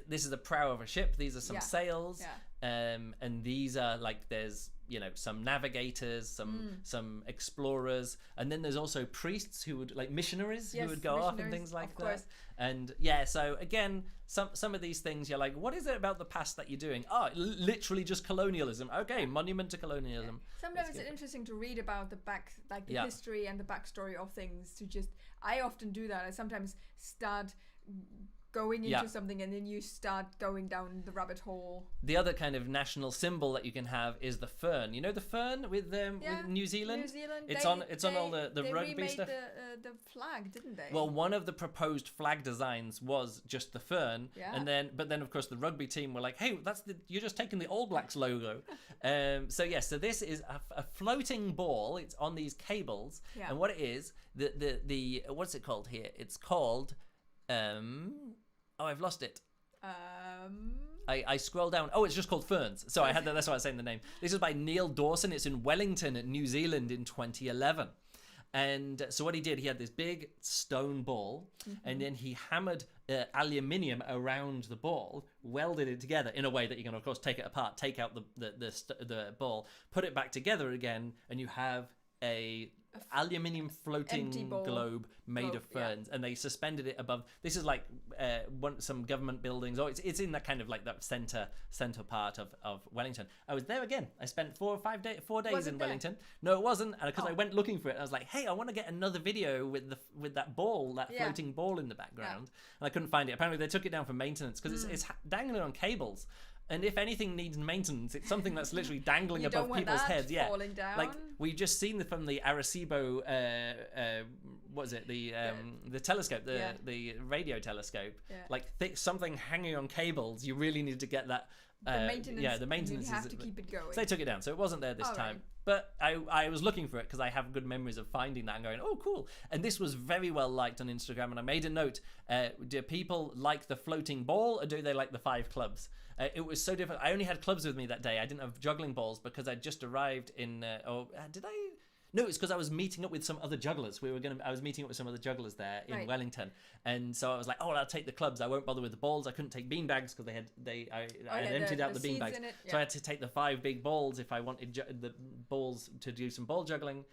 This is the prow of a ship. These are some sails. Yeah. And these are there's... some navigators, some explorers, and then there's also priests who would missionaries who would go off and things like that. Course. And so again, some of these things you're like, what is it about the past that you're doing? Oh, literally just colonialism. Okay, monument to colonialism. Yeah. Sometimes it's interesting to read about the history and the backstory of things. I often do that. I sometimes start going into something and then you start going down the rabbit hole. The other kind of national symbol that you can have is the fern. You know the fern with New Zealand? New Zealand. It's on all the rugby stuff. They remade the flag, didn't they? Well, one of the proposed flag designs was just the fern, but then of course the rugby team were like, "Hey, you're just taking the All Blacks logo." So this is a floating ball. It's on these cables, and what it is, the what's it called here? It's called. I've lost it. I scroll down. Oh, it's just called Ferns. So I had that. That's why I was saying the name. This is by Neil Dawson. It's in Wellington, New Zealand, in 2011. And so what he did, he had this big stone ball, and then he hammered aluminium around the ball, welded it together in a way that you can, of course, take it apart, take out the ball, put it back together again, and you have a aluminium floating globe made of ferns, and they suspended it above. This is like some government buildings, or it's in that kind of that center part of Wellington. I was there again. I spent 4 days in Wellington. No, it wasn't, because I went looking for it. I was like, hey, I want to get another video with that ball, that floating ball in the background, and I couldn't find it. Apparently, they took it down for maintenance because it's dangling on cables. And if anything needs maintenance, it's something that's literally dangling above people's heads. Yeah, falling down. We've just seen from the Arecibo, what is it? The telescope, the radio telescope. Yeah. Something hanging on cables. You really need to get that. The maintenance. The maintenance. You have to keep it going. So they took it down, so it wasn't there this time. Right. But I was looking for it because I have good memories of finding that and going, oh, cool. And this was very well liked on Instagram. And I made a note. Do people like the floating ball, or do they like the 5 clubs? It was so different. I only had clubs with me that day. I didn't have juggling balls because I'd just arrived in... No, it's because I was meeting up with some other jugglers. I was meeting up with some other jugglers there in Wellington, and so I was like, "Oh, I'll take the clubs. I won't bother with the balls. I couldn't take beanbags because I had emptied out the beanbags, so I had to take the 5 big balls if I wanted the balls to do some ball juggling."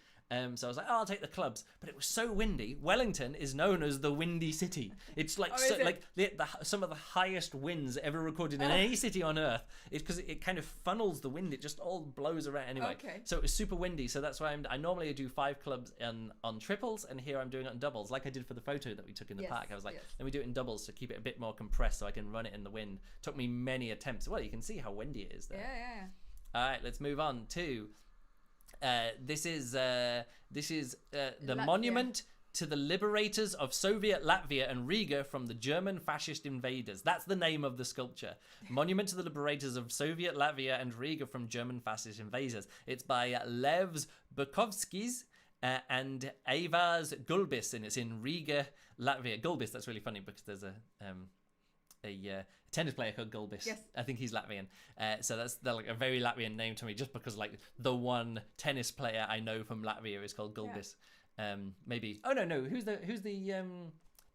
So I was like, "Oh, I'll take the clubs," but it was so windy. Wellington is known as the windy city. It's like some of the highest winds ever recorded in any city on Earth. It's because it kind of funnels the wind. It just all blows around anyway. Okay. So it was super windy. So that's why I normally do 5 clubs on triples, and here I'm doing it on doubles, like I did for the photo that we took in the park. I was like, let me do it in doubles to keep it a bit more compressed, so I can run it in the wind. Took me many attempts. Well, you can see how windy it is there. Yeah. All right, let's move on to. This is the monument to the liberators of Soviet Latvia and Riga from the German fascist invaders. That's the name of the sculpture. Monument to the liberators of Soviet Latvia and Riga from German fascist invaders. It's by Levs Bukovskis and Avars Gulbis, and it's in Riga, Latvia. Gulbis, that's really funny because there's a tennis player called Gulbis. Yes. I think he's Latvian. So that's like a very Latvian name to me, just because like the one tennis player I know from Latvia is called Gulbis. Yeah. Maybe. Oh no. Who's the?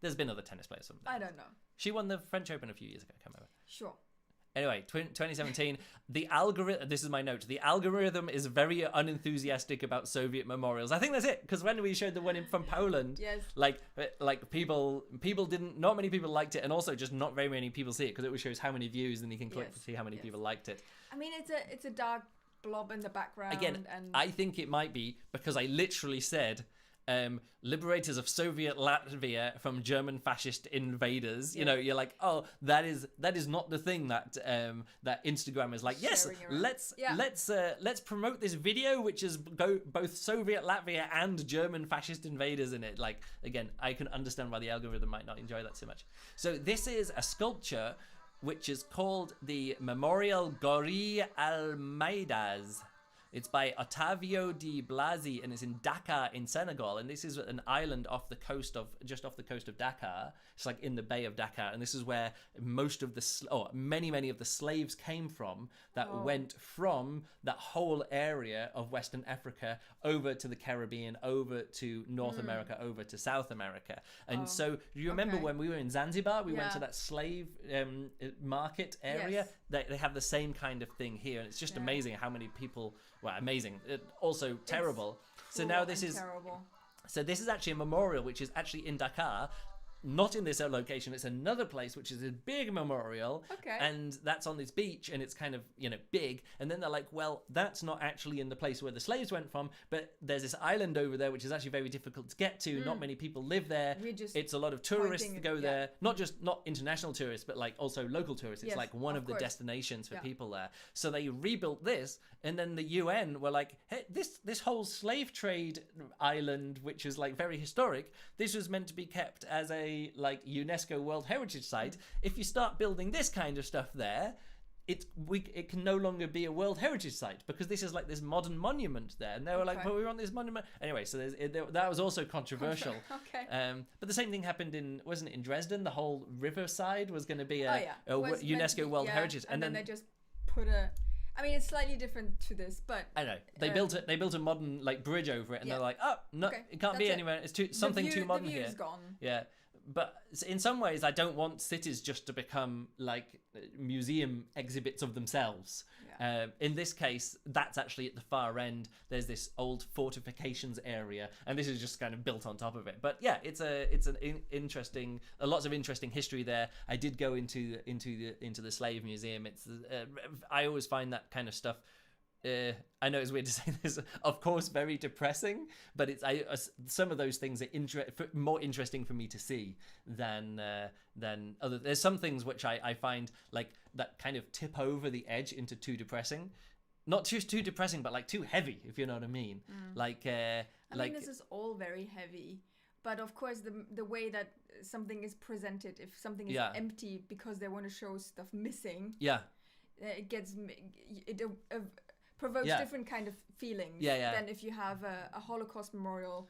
There's been other tennis players. I don't know. She won the French Open a few years ago. I can't remember. Sure. Anyway, 2017, the algorithm, this is my note, the algorithm is very unenthusiastic about Soviet memorials. I think that's it, because when we showed the one from Poland, like people didn't, not many people liked it, and also just not very many people see it, because it shows how many views, and you can click to see how many people liked it. I mean, it's a dark blob in the background. Again, and I think it might be, because I literally said, liberators of Soviet Latvia from German fascist invaders. You know, you're like, oh, that is not the thing that that Instagram is like. Yes, let's promote this video which is both Soviet Latvia and German fascist invaders in it. Like, again, I can understand why the algorithm might not enjoy that so much. So this is a sculpture which is called the Memorial Gori Almeidas. It's by Otavio de Blasi, and it's in Dakar in Senegal. And this is an island just off the coast of Dakar. It's like in the Bay of Dakar, and this is where most of many of the slaves came from that went from that whole area of Western Africa over to the Caribbean, over to North America, over to South America. And so, do you remember when we were in Zanzibar? We went to that slave market area. Yes. They have the same kind of thing here, and it's just amazing how many people. Well, amazing. Also terrible. So now this is terrible. So this is actually a memorial, which is actually in Dakar. Not in this location, it's another place which is a big memorial, and that's on this beach, and it's kind of, big. And then they're like, well, that's not actually in the place where the slaves went from, but there's this island over there which is actually very difficult to get to. Not many people live there. It's a lot of tourists that go there, not international tourists, but like also local tourists. It's like one of the destinations for people there. So they rebuilt this, and then the UN were like, hey, this whole slave trade island, which is like very historic, this was meant to be kept as a UNESCO World Heritage Site. If you start building this kind of stuff there, it can no longer be a World Heritage Site, because this is like this modern monument there. And they were like, but we want this monument anyway. So that was also controversial. But the same thing happened wasn't it in Dresden? The whole riverside was going to be a UNESCO World Heritage, and then they just put I mean, it's slightly different to this, but I know they built a modern bridge over it, and they're like, oh no, it can't be anywhere. It's too modern here. Gone. Yeah. But in some ways, I don't want cities just to become like museum exhibits of themselves. Yeah. In this case, that's actually at the far end. There's this old fortifications area, and this is just kind of built on top of it. But yeah, it's interesting. Lots of interesting history there. I did go into the slave museum. It's I always find that kind of stuff. I know it's weird to say this, of course, very depressing, but some of those things are more interesting for me to see than other. There's some things which I find like that kind of tip over the edge into too depressing, not too depressing, but like too heavy, if you know what I mean. I mean, this is all very heavy, but of course the way that something is presented, if something is empty because they want to show stuff missing, it provokes different kind of feelings than if you have a Holocaust memorial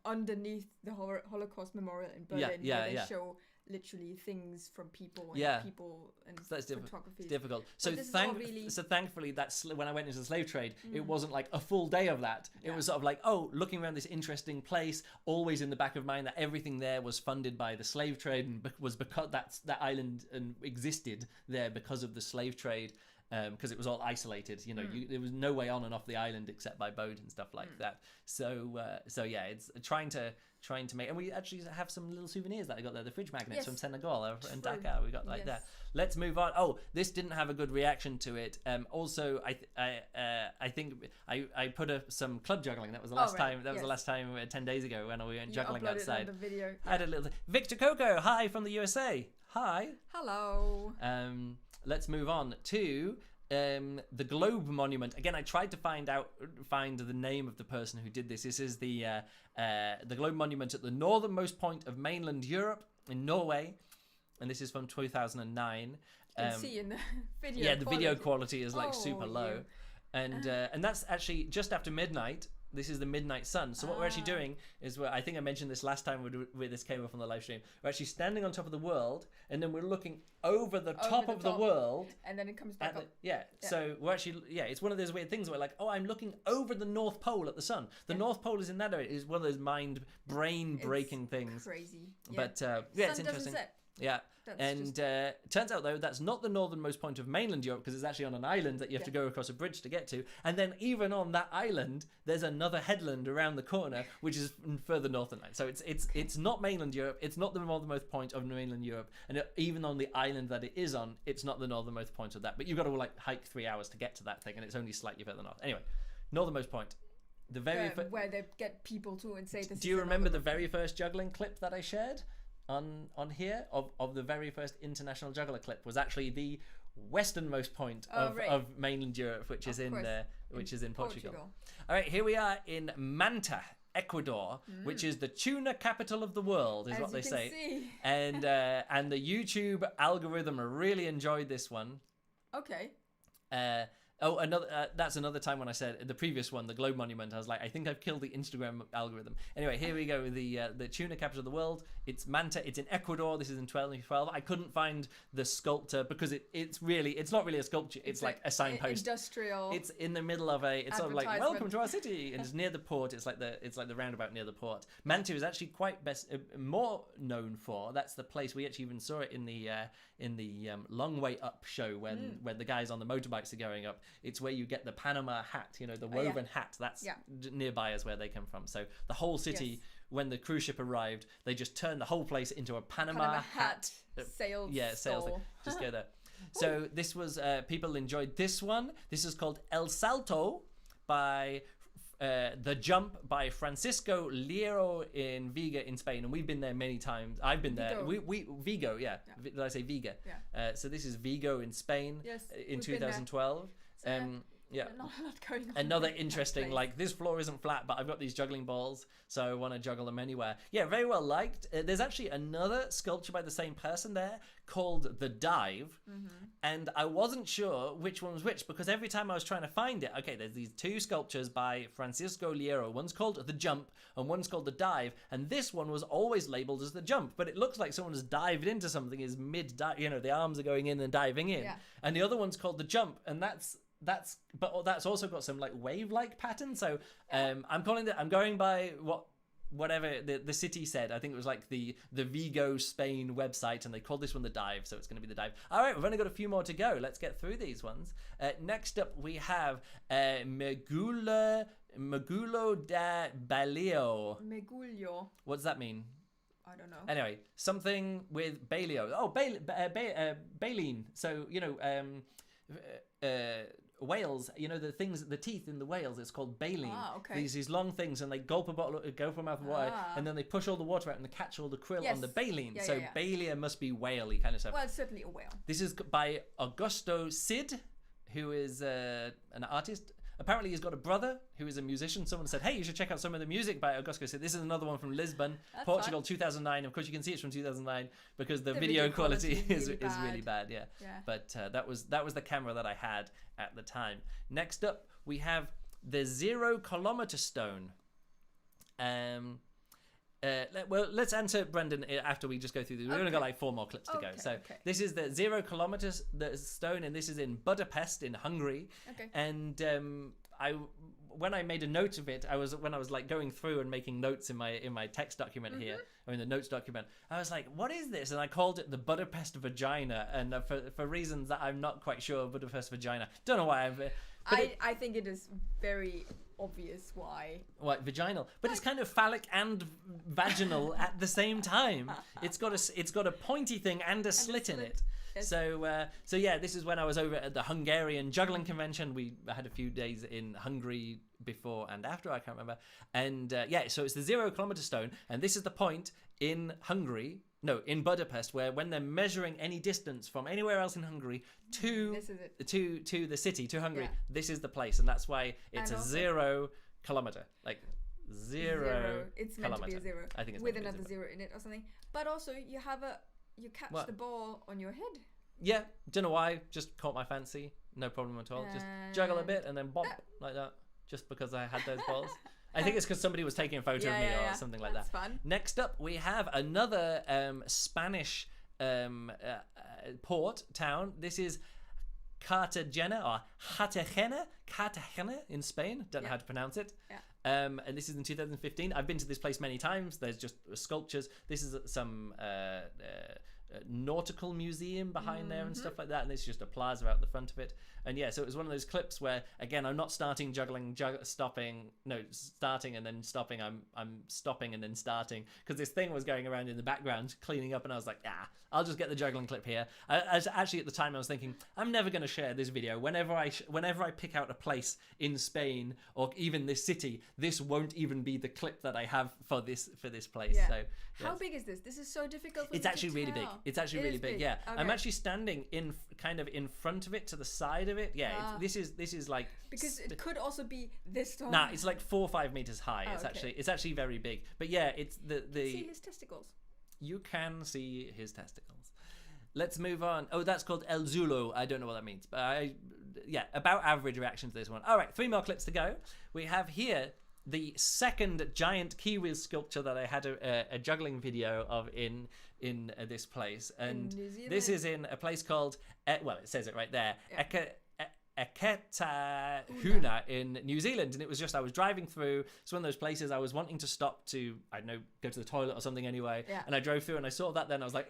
underneath the Holocaust memorial in Berlin, where they show literally things from people and people and so that's photography. It's difficult. So thankfully that's when I went into the slave trade, it wasn't like a full day of that. It was sort of like, looking around this interesting place, always in the back of mind that everything there was funded by the slave trade and was because that island existed there because of the slave trade. Because it was all isolated, there was no way on and off the island except by boat and stuff like that. So yeah, it's trying to make, and we actually have some little souvenirs that I got there, the fridge magnets from Senegal and Dakar. We got like that. Let's move on. Oh, this didn't have a good reaction to it. Also, I think I put some club juggling. That was the last time. That was the last time 10 days ago when we went juggling outside. On the video. I had a little Victor Coco. Hi from the USA. Hi. Hello. Let's move on to the Globe Monument. Again, I tried to find the name of the person who did this. This is the Globe Monument at the northernmost point of mainland Europe in Norway, and this is from 2009. You can see in the video. Yeah, the video quality is like super low, and that's actually just after midnight. This is the midnight sun. So what we're actually doing is, I think I mentioned this last time where this came up on the live stream. We're actually standing on top of the world, and then we're looking over the top of the world. And then it comes back up. So we're actually, it's one of those weird things where like, I'm looking over the North Pole at the sun. The North Pole is in that area. It's one of those brain-breaking things. Crazy. Yeah. But it's interesting. Yeah. Turns out though that's not the northernmost point of mainland Europe, because it's actually on an island that you have to go across a bridge to get to, and then even on that island there's another headland around the corner which is further north than that. So it's not mainland Europe, it's not the northernmost point of mainland Europe, and even on the island that it is on, it's not the northernmost point of that. But you've got to like hike 3 hours to get to that thing, and it's only slightly further north. Anyway, northernmost point. The very where they get people to and say this. Do you remember the very first juggling clip that I shared on here of the very first international juggler clip? Was actually the westernmost point of mainland Europe, which is in Portugal. All right, here we are in Manta, Ecuador, which is the tuna capital of the world, is what they say. See. And the YouTube algorithm really enjoyed this one. Okay. That's another time when I said the previous one, the Globe Monument, I was like, I think I've killed the Instagram algorithm. Anyway, here we go. The tuna capital of the world. It's Manta. It's in Ecuador. This is in 2012. I couldn't find the sculptor because it's not really a sculpture. It's like a signpost. Industrial. It's in the middle of it's sort of like, welcome to our city, and it's near the port. It's like the roundabout near the port. Manta is actually quite more known for. That's the place we actually even saw it in the Long Way Up show when the guys on the motorbikes are going up. It's where you get the Panama hat, the woven hat. That's nearby is where they come from. So the whole city, when the cruise ship arrived, they just turned the whole place into a Panama hat. Sales. Just go there. So this was, people enjoyed this one. This is called El Salto by The Jump by Francisco Liero in Vigo in Spain, and we've been there many times. I've been there. Vigo, yeah. Did I say Vigo? Yeah. So this is Vigo in Spain in 2012. Not a lot going on. Another interesting, like, this floor isn't flat, but I've got these juggling balls, so I want to juggle them anywhere. Yeah, very well liked. There's actually another sculpture by the same person there called The Dive, and I wasn't sure which one was which, because every time I was trying to find it, okay, there's these two sculptures by Francisco Liero. One's called The Jump, and one's called The Dive, and this one was always labeled as The Jump, but it looks like someone has dived into something, is mid-dive, the arms are going in and diving in, and the other one's called The Jump, and that's also got some like wave-like pattern. So I'm going by whatever the city said. I think it was like the Vigo Spain website, and they called this one The Dive, so it's going to be The Dive. All right, we've only got a few more to go. Let's get through these ones. Next up we have Megulo da Baleo. Megulio. What does that mean? I don't know. Anyway, something with Baleo. Oh, baleen. So whales, the teeth in the whales, it's called baleen. Okay. These long things, and they gulp a mouth of water, and then they push all the water out and they catch all the krill on the baleen. Baleen must be whaley kind of stuff. Well, it's certainly a whale. This is by Augusto Cid, who is an artist. Apparently he's got a brother who is a musician. Someone said, hey, you should check out some of the music by Augusto Cid. This is another one from Lisbon, Portugal, fun. 2009. Of course, you can see it's from 2009 because the video quality is really bad. Yeah. But that was the camera that I had at the time. Next up, we have the 0 kilometer stone. well, let's answer Brendan after we just go through this. We've only got like 4 more clips to go. So this is the 0 kilometers stone, and this is in Budapest in Hungary. Okay. And when I made a note of it, when I was like going through and making notes in my text document here, or in the notes document, I was like, what is this? And I called it the Budapest vagina, and for reasons that I'm not quite sure, Budapest vagina. Don't know why. I think it is very obvious why. What, vaginal? But it's kind of phallic and vaginal at the same time. It's got a pointy thing and a slit in it. Yes. So yeah, this is when I was over at the Hungarian juggling convention. We had a few days in Hungary before and after, I can't remember. And yeah, so it's the 0 kilometer stone, and this is the point in Budapest, where when they're measuring any distance from anywhere else in Hungary to the city, to Hungary, this is the place, and that's why it's a 0 kilometer, like zero. It's meant to be a 0. I think it's with another 0 in it or something. But also you catch the ball on your head. Yeah, don't know why, just caught my fancy, no problem at all. Just juggle a bit and then bop like that, just because I had those balls. I think it's because somebody was taking a photo of me or something like that. Fun. Next up, we have another Spanish port town. This is Cartagena or Cartagena in Spain. Don't know how to pronounce it. Yeah. And this is in 2015. I've been to this place many times. There's just sculptures. This is some nautical museum behind there and stuff like that, and there's just a plaza out the front of it. And yeah, so it was one of those clips where, again, I'm not starting starting and then stopping. I'm stopping and then starting, because this thing was going around in the background cleaning up, and I was like, I'll just get the juggling clip here. Actually, at the time I was thinking, I'm never going to share this video. Whenever I pick out a place in Spain or even this city, this won't even be the clip that I have for this place. So how big is this? This is so difficult for It's actually really big. It's actually really big. Yeah. Okay. I'm actually standing in front of it, to the side of it. Yeah. This is like, because it could also be this tall. Nah, it's like 4 or 5 meters high. It's actually very big. But yeah, it's the see his testicles. You can see his testicles. Let's move on. Oh, that's called El Zulo. I don't know what that means, but about average reaction to this one. All right, 3 more clips to go. We have here the second giant kiwi sculpture that I had a juggling video of in this place, and this is in a place called it says it right there, Eketahuna in New Zealand. And it was just, I was driving through, it's one of those places I was wanting to stop to, I don't know, go to the toilet or something anyway, and I drove through and I saw that, then I was like,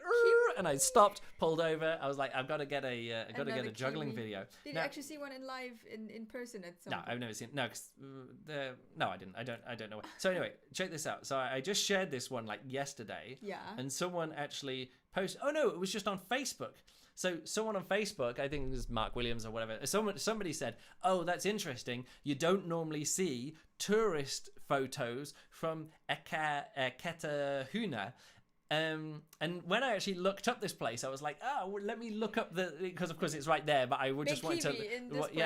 and I stopped, pulled over. I was like, I've got to get a juggling video. Did you actually see one in live in person at some No, I've never seen. No, cause no, I didn't. I don't know. So anyway, check this out. So I just shared this one like yesterday. Yeah. And someone actually posted. Oh no, it was just on Facebook. So someone on Facebook, I think it was Mark Williams or whatever, somebody said, oh, that's interesting. You don't normally see tourist photos from Eketahuna. And when I actually looked up this place, I was like, let me look up because of course it's right there, but I would just want to,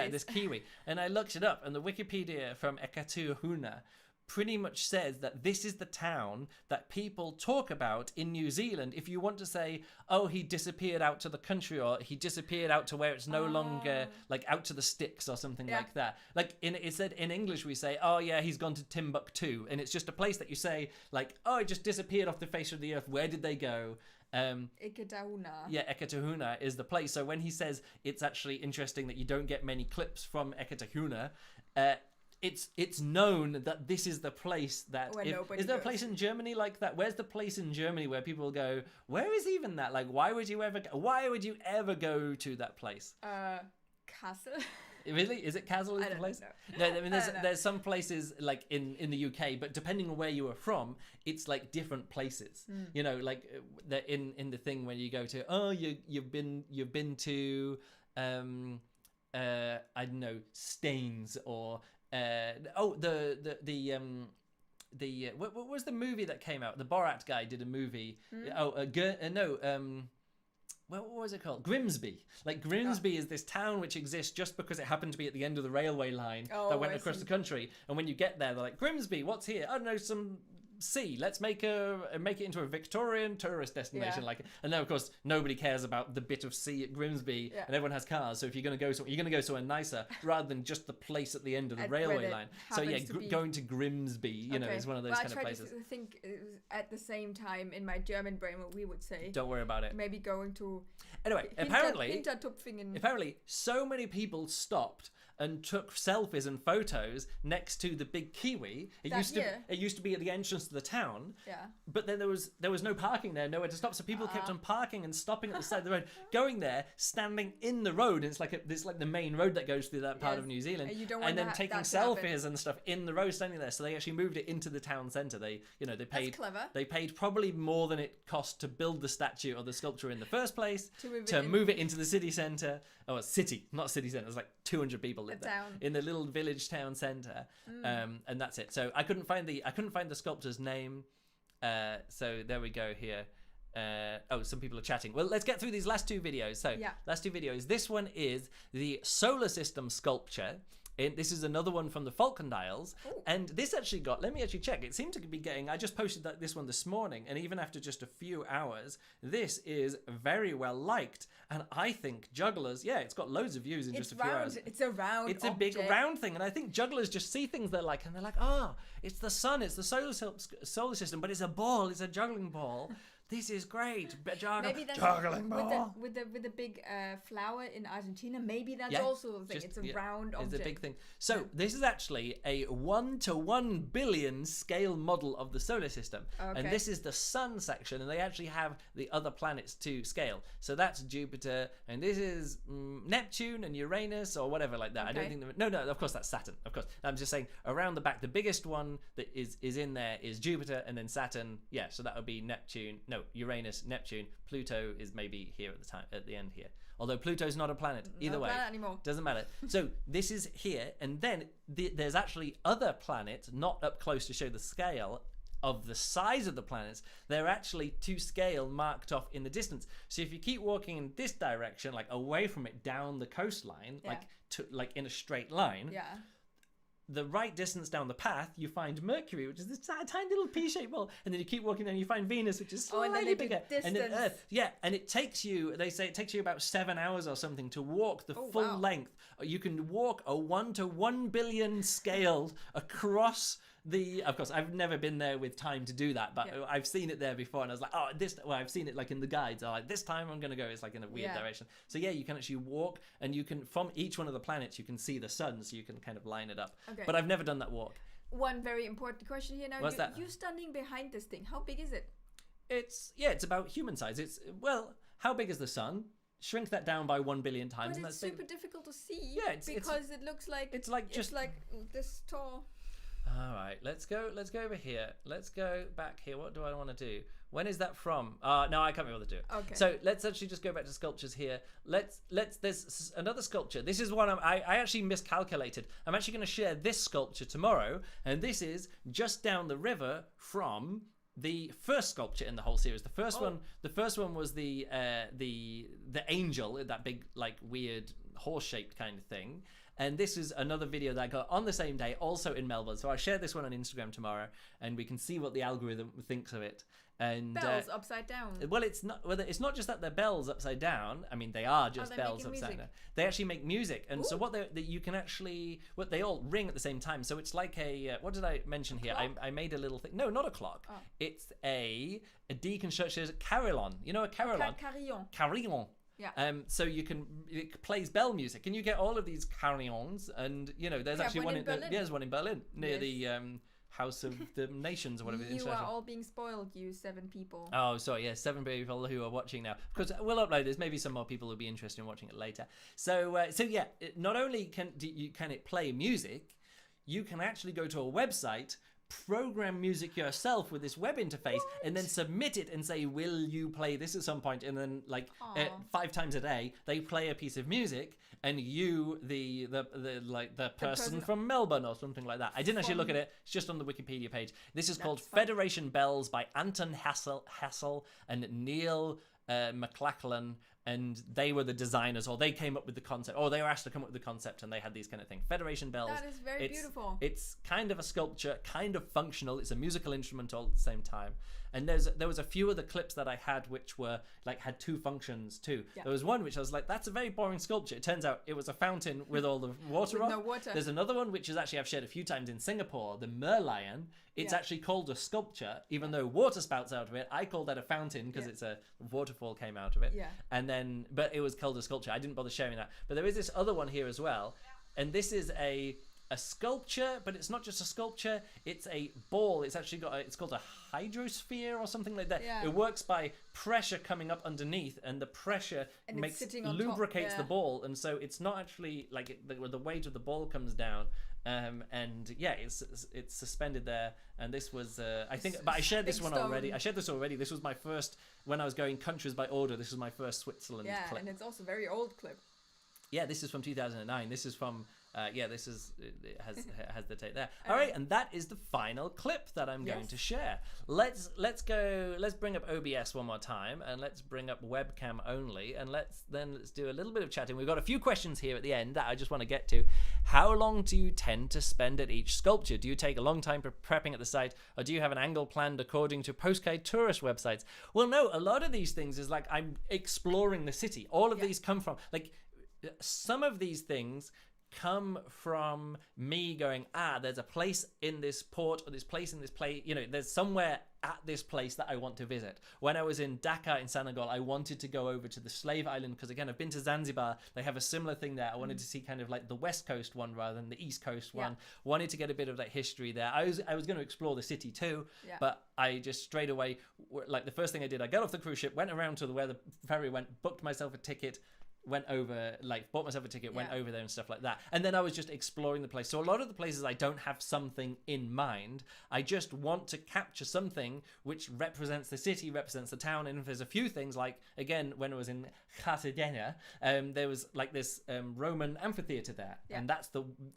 this kiwi. And I looked it up, and the Wikipedia from Eketahuna pretty much says that this is the town that people talk about in New Zealand if you want to say, oh, he disappeared out to the country, or he disappeared out to where it's no longer, like out to the sticks or something like that. Like it said in English, we say, oh yeah, he's gone to Timbuktu, and it's just a place that you say like, oh, it just disappeared off the face of the earth. Where did they go? Eketahuna. Yeah, Eketahuna is the place. So when he says it's actually interesting that you don't get many clips from Eketahuna, it's known that this is the place that is there a place in Germany like that? Where's the place in Germany where people go, where is even that? Like, why would you ever go to that place? Kassel. Really? Is it Kassel is the place? No, I mean there's some places like in the UK, but depending on where you are from, it's like different places. You know, like in the thing when you go to, you've been to I don't know, Staines, or what was the movie that came out? The Borat guy did a movie. What was it called? Grimsby. Like Grimsby is this town which exists just because it happened to be at the end of the railway line that went across the country. And when you get there, they're like, Grimsby, what's here? I don't know, some sea. Let's make it into a Victorian tourist destination, and then of course nobody cares about the bit of sea at Grimsby, and everyone has cars. So if you're going to go somewhere nicer rather than just the place at the end of the railway line. So going to Grimsby, is one of those kind of places. I think it was at the same time in my German brain what we would say. Don't worry about it. Maybe going to. Anyway, apparently, so many people stopped and took selfies and photos next to the big kiwi. It used to be at the entrance to the town. Yeah. But then there was no parking there, nowhere to stop. So people kept on parking and stopping at the side of the road, going there, standing in the road. And it's like the main road that goes through that part of New Zealand, and then taking selfies and stuff in the road, standing there. So they actually moved it into the town centre. They paid. That's clever. They paid probably more than it cost to build the statue or the sculpture in the first place to move it into the city centre. Oh, city, not city centre. It was like 200 people live there in the little village town centre, and that's it. So I couldn't find the sculptor's name. So there we go here. Some people are chatting. Well, let's get through these last two videos. So last two videos. This one is the solar system sculpture. This is another one from the Falkland Isles. Ooh. And this actually let me actually check. It seemed to be getting, I just posted this one this morning, and even after just a few hours, this is very well liked. And I think Jugglers, it's got loads of views in just a few hours. It's a round It's object. A big round thing. And I think Jugglers just see things they're like, it's the sun, it's the solar system, but it's a ball, it's a juggling ball. This is great. Maybe that's juggling ball. With the big flower in Argentina. Maybe that's also a thing. It's a round object. It's a big thing. So this is actually a 1 to 1 billion scale model of the solar system. Okay. And this is the sun section, and they actually have the other planets to scale. So that's Jupiter, and this is Neptune and Uranus or whatever like that. Okay. I don't think no, of course that's Saturn. Of course. I'm just saying around the back, the biggest one that is in there is Jupiter, and then Saturn. Yeah, so that would be Neptune. No, Uranus, Neptune. Pluto is maybe here at the end here. Although Pluto's not a planet. Either way, anymore. Doesn't matter. So this is here, and then there's actually other planets not up close to show the scale of the size of the planets. They're actually to scale marked off in the distance. So if you keep walking in this direction, like away from it down the coastline, like in a straight line. Yeah. The right distance down the path, you find Mercury, which is this tiny little pea-shaped ball, and then you keep walking and you find Venus, which is slightly bigger, and then Earth. Yeah, and it takes you. They say it takes you about 7 hours or something to walk the full length. You can walk a 1 to 1 billion scale across the. Of course, I've never been there with time to do that, but I've seen it there before, and I was like, I've seen it like in the guides. I'm like, this time I'm gonna go. It's like in a weird direction. So you can actually walk, and you can from each one of the planets you can see the sun, so you can kind of line it up. Okay. But I've never done that walk. One very important question here now. What's that? You're standing behind this thing. How big is it? It's about human size. How big is the sun? Shrink that down by 1 billion times. But it's super difficult to see. Yeah, because it looks like it's like this tall. All right, let's go over here. Let's go back here. What do I want to do? When is that from? No, I can't be able to do it. Okay. So let's actually just go back to sculptures here. There's another sculpture. This is one I actually miscalculated. I'm actually going to share this sculpture tomorrow, and this is just down the river from the first sculpture in the whole series. The first one was the angel, that big like weird horse-shaped kind of thing. And this is another video that I got on the same day, also in Melbourne. So I'll share this one on Instagram tomorrow, and we can see what the algorithm thinks of it. And bells upside down. Well, it's not just that they're bells upside down. I mean, they are just bells upside down. They actually make music, and so you can actually they all ring at the same time. So it's like a what did I mention here? I made a little thing. No, not a clock. Oh. It's a deconstructed carillon. You know a carillon? Carillon. Yeah. So it plays bell music, and you get all of these carillons, and there's actually one in Berlin. There's one in Berlin near the House of the Nations or whatever. You are all being spoiled, you 7 people. Oh, sorry, 7 people who are watching now. Because we'll upload this. Maybe some more people will be interested in watching it later. So not only can it play music, you can actually go to a website, program music yourself with this web interface, and then submit it and say, will you play this at some point? And then 5 times a day they play a piece of music, and you the person from Melbourne or something like that. I didn't actually look at it. It's just on the Wikipedia page. This is called Federation Bells by Anton Hassel and Neil McLachlan, and they were the designers, or they came up with the concept, or they were asked to come up with the concept, and they had these kind of things. Federation bells. That is very beautiful. It's kind of a sculpture, kind of functional. It's a musical instrument all at the same time. And there was a few of the clips that I had which were like had two functions too. Yeah. There was one which I was like, that's a very boring sculpture. It turns out it was a fountain with all the water on. No water. There's another one which is actually I've shared a few times in Singapore, the Merlion. It's actually called a sculpture, even though water spouts out of it. I called that a fountain because it's a waterfall came out of it. Yeah. And then, but it was called a sculpture. I didn't bother sharing that. But there is this other one here as well, and this is a sculpture, but it's not just a sculpture. It's a ball. It's actually it's called a hydrosphere or something like that. Yeah. It works by pressure coming up underneath, and the pressure lubricates the ball, and so it's not actually like the weight of the ball comes down. And yeah, it's suspended there, and this was I think, but I shared this one already. This was my first when I was going countries by order. This was my first Switzerland clip. Yeah, and it's also a very old clip. Yeah, this is from 2009. This is from it has the tape there. All right, and that is the final clip that I'm going to share. Let's bring up OBS one more time, and let's bring up webcam only, and let's do a little bit of chatting. We've got a few questions here at the end that I just want to get to. How long do you tend to spend at each sculpture? Do you take a long time prepping at the site, or do you have an angle planned according to postcard tourist websites? Well, no, a lot of these things is like I'm exploring the city. All of these come from like some of these things come from me going, there's a place in this port, or this place in this place, there's somewhere at this place that I want to visit. When I was in Dakar in Senegal, I wanted to go over to the Slave Island because, again, I've been to Zanzibar. They have a similar thing there. I wanted to see kind of like the West Coast one rather than the East Coast one. Wanted to get a bit of that history there. I was going to explore the city too, but I just straight away, like the first thing I did, I got off the cruise ship, went around to where the ferry went, booked myself a ticket, went over, like bought myself a ticket, went over there and stuff like that. And then I was just exploring the place. So a lot of the places I don't have something in mind. I just want to capture something which represents the city, represents the town. And if there's a few things, like again, when I was in Cartagena, there was like this Roman amphitheater there. And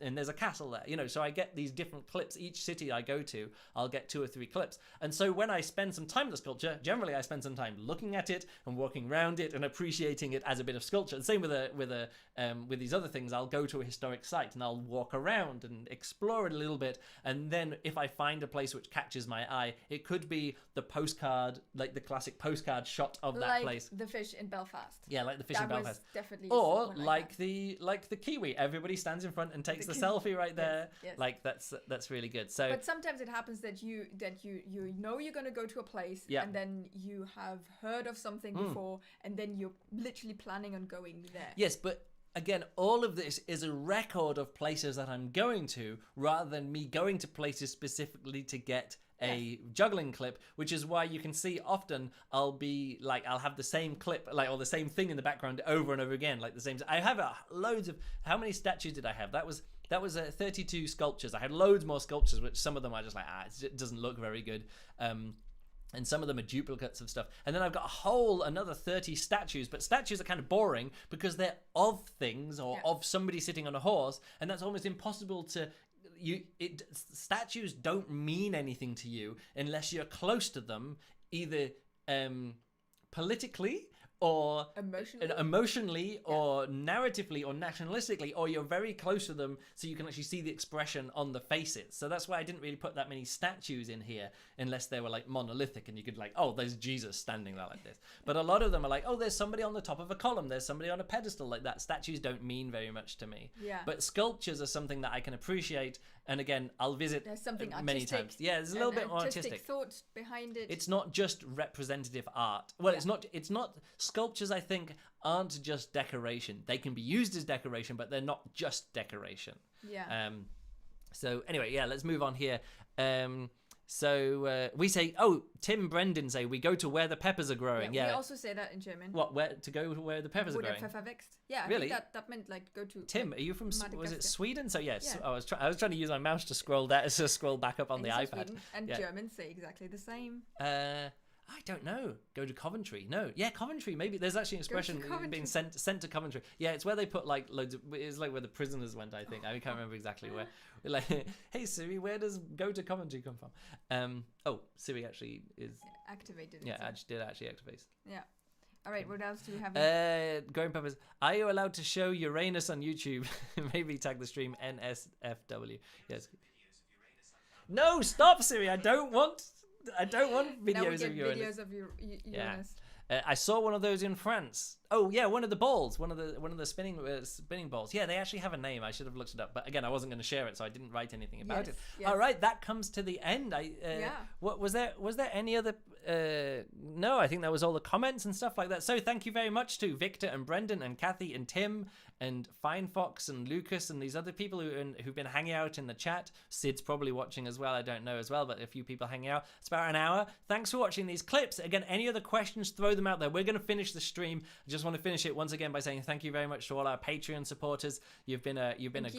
and there's a castle there, so I get these different clips. Each city I go to, I'll get 2 or 3 clips. And so when I spend some time with the sculpture, generally I spend some time looking at it and walking around it and appreciating it as a bit of sculpture. The same with these other things. I'll go to a historic site and I'll walk around and explore it a little bit, and then if I find a place which catches my eye, it could be the postcard, like the classic postcard shot of that place, the fish in Belfast. Yeah, like the fish in Belfast, definitely. Or like the kiwi, everybody stands in front and takes the selfie right there. Yes. Like that's really good. So, but sometimes it happens that you know you're going to go to a place, and then you have heard of something before, and then you're literally planning on going there. Yes, but again, all of this is a record of places that I'm going to, rather than me going to places specifically to get a juggling clip, which is why you can see often I'll have the same clip, or the same thing in the background over and over again, like the same. I have loads of. How many statues did I have? That was 32 sculptures. I had loads more sculptures, which some of them are just like it doesn't look very good. And some of them are duplicates of stuff. And then I've got another 30 statues, but statues are kind of boring because they're of things or of somebody sitting on a horse, and that's almost impossible to. Statues don't mean anything to you unless you're close to them, either politically or emotionally or narratively or nationalistically, or you're very close to them so you can actually see the expression on the faces. So that's why I didn't really put that many statues in here unless they were like monolithic and you could like, there's Jesus standing there like this. But a lot of them are like, there's somebody on the top of a column, there's somebody on a pedestal like that. Statues don't mean very much to me. But sculptures are something that I can appreciate, and again, I'll visit many times. Yeah, there's a little bit more artistic thought behind it. It's not just representative art. Well, it's not sculptures, I think, aren't just decoration. They can be used as decoration, but they're not just decoration. So anyway, let's move on here. So we say, Tim Brendan say, we go to where the peppers are growing. Yeah. We also say that in German. What? Where to go to where the peppers are growing? Pfeffer wächst. Yeah, really? I think that meant like go to. Tim, are you from? Was it Sweden? So yes, I was trying to use my mouse to scroll back up on the iPad. Sweden, and Germans say exactly the same. I don't know. Go to Coventry. No. Yeah, Coventry. Maybe there's actually an expression being sent to Coventry. Yeah, it's where they put like loads of. It's like where the prisoners went. I think. I can't remember exactly where. We're like, hey Siri, where does go to Coventry come from? Siri actually is activated. Yeah, did actually activate. Yeah. All right, what else do we have? Growing Peppers. Are you allowed to show Uranus on YouTube? Maybe tag the stream NSFW. Yes. No, stop, Siri. I don't want videos of Uranus. Videos of Uranus. Yeah. I saw one of those in France. Oh yeah, one of the balls, one of the spinning balls. Yeah, they actually have a name. I should have looked it up, but again, I wasn't going to share it, so I didn't write anything about it. Yes. All right, that comes to the end. What was there? Was there any other? No, I think that was all the comments and stuff like that. So thank you very much to Victor and Brendan and Kathy and Tim and Fine Fox and Lucas and these other people who've been hanging out in the chat. Sid's probably watching as well. I don't know as well, but a few people hanging out. It's about an hour. Thanks for watching these clips. Again, any other questions, throw them out there. We're going to finish the stream. I just want to finish it once again by saying thank you very much to all our Patreon supporters. You've been a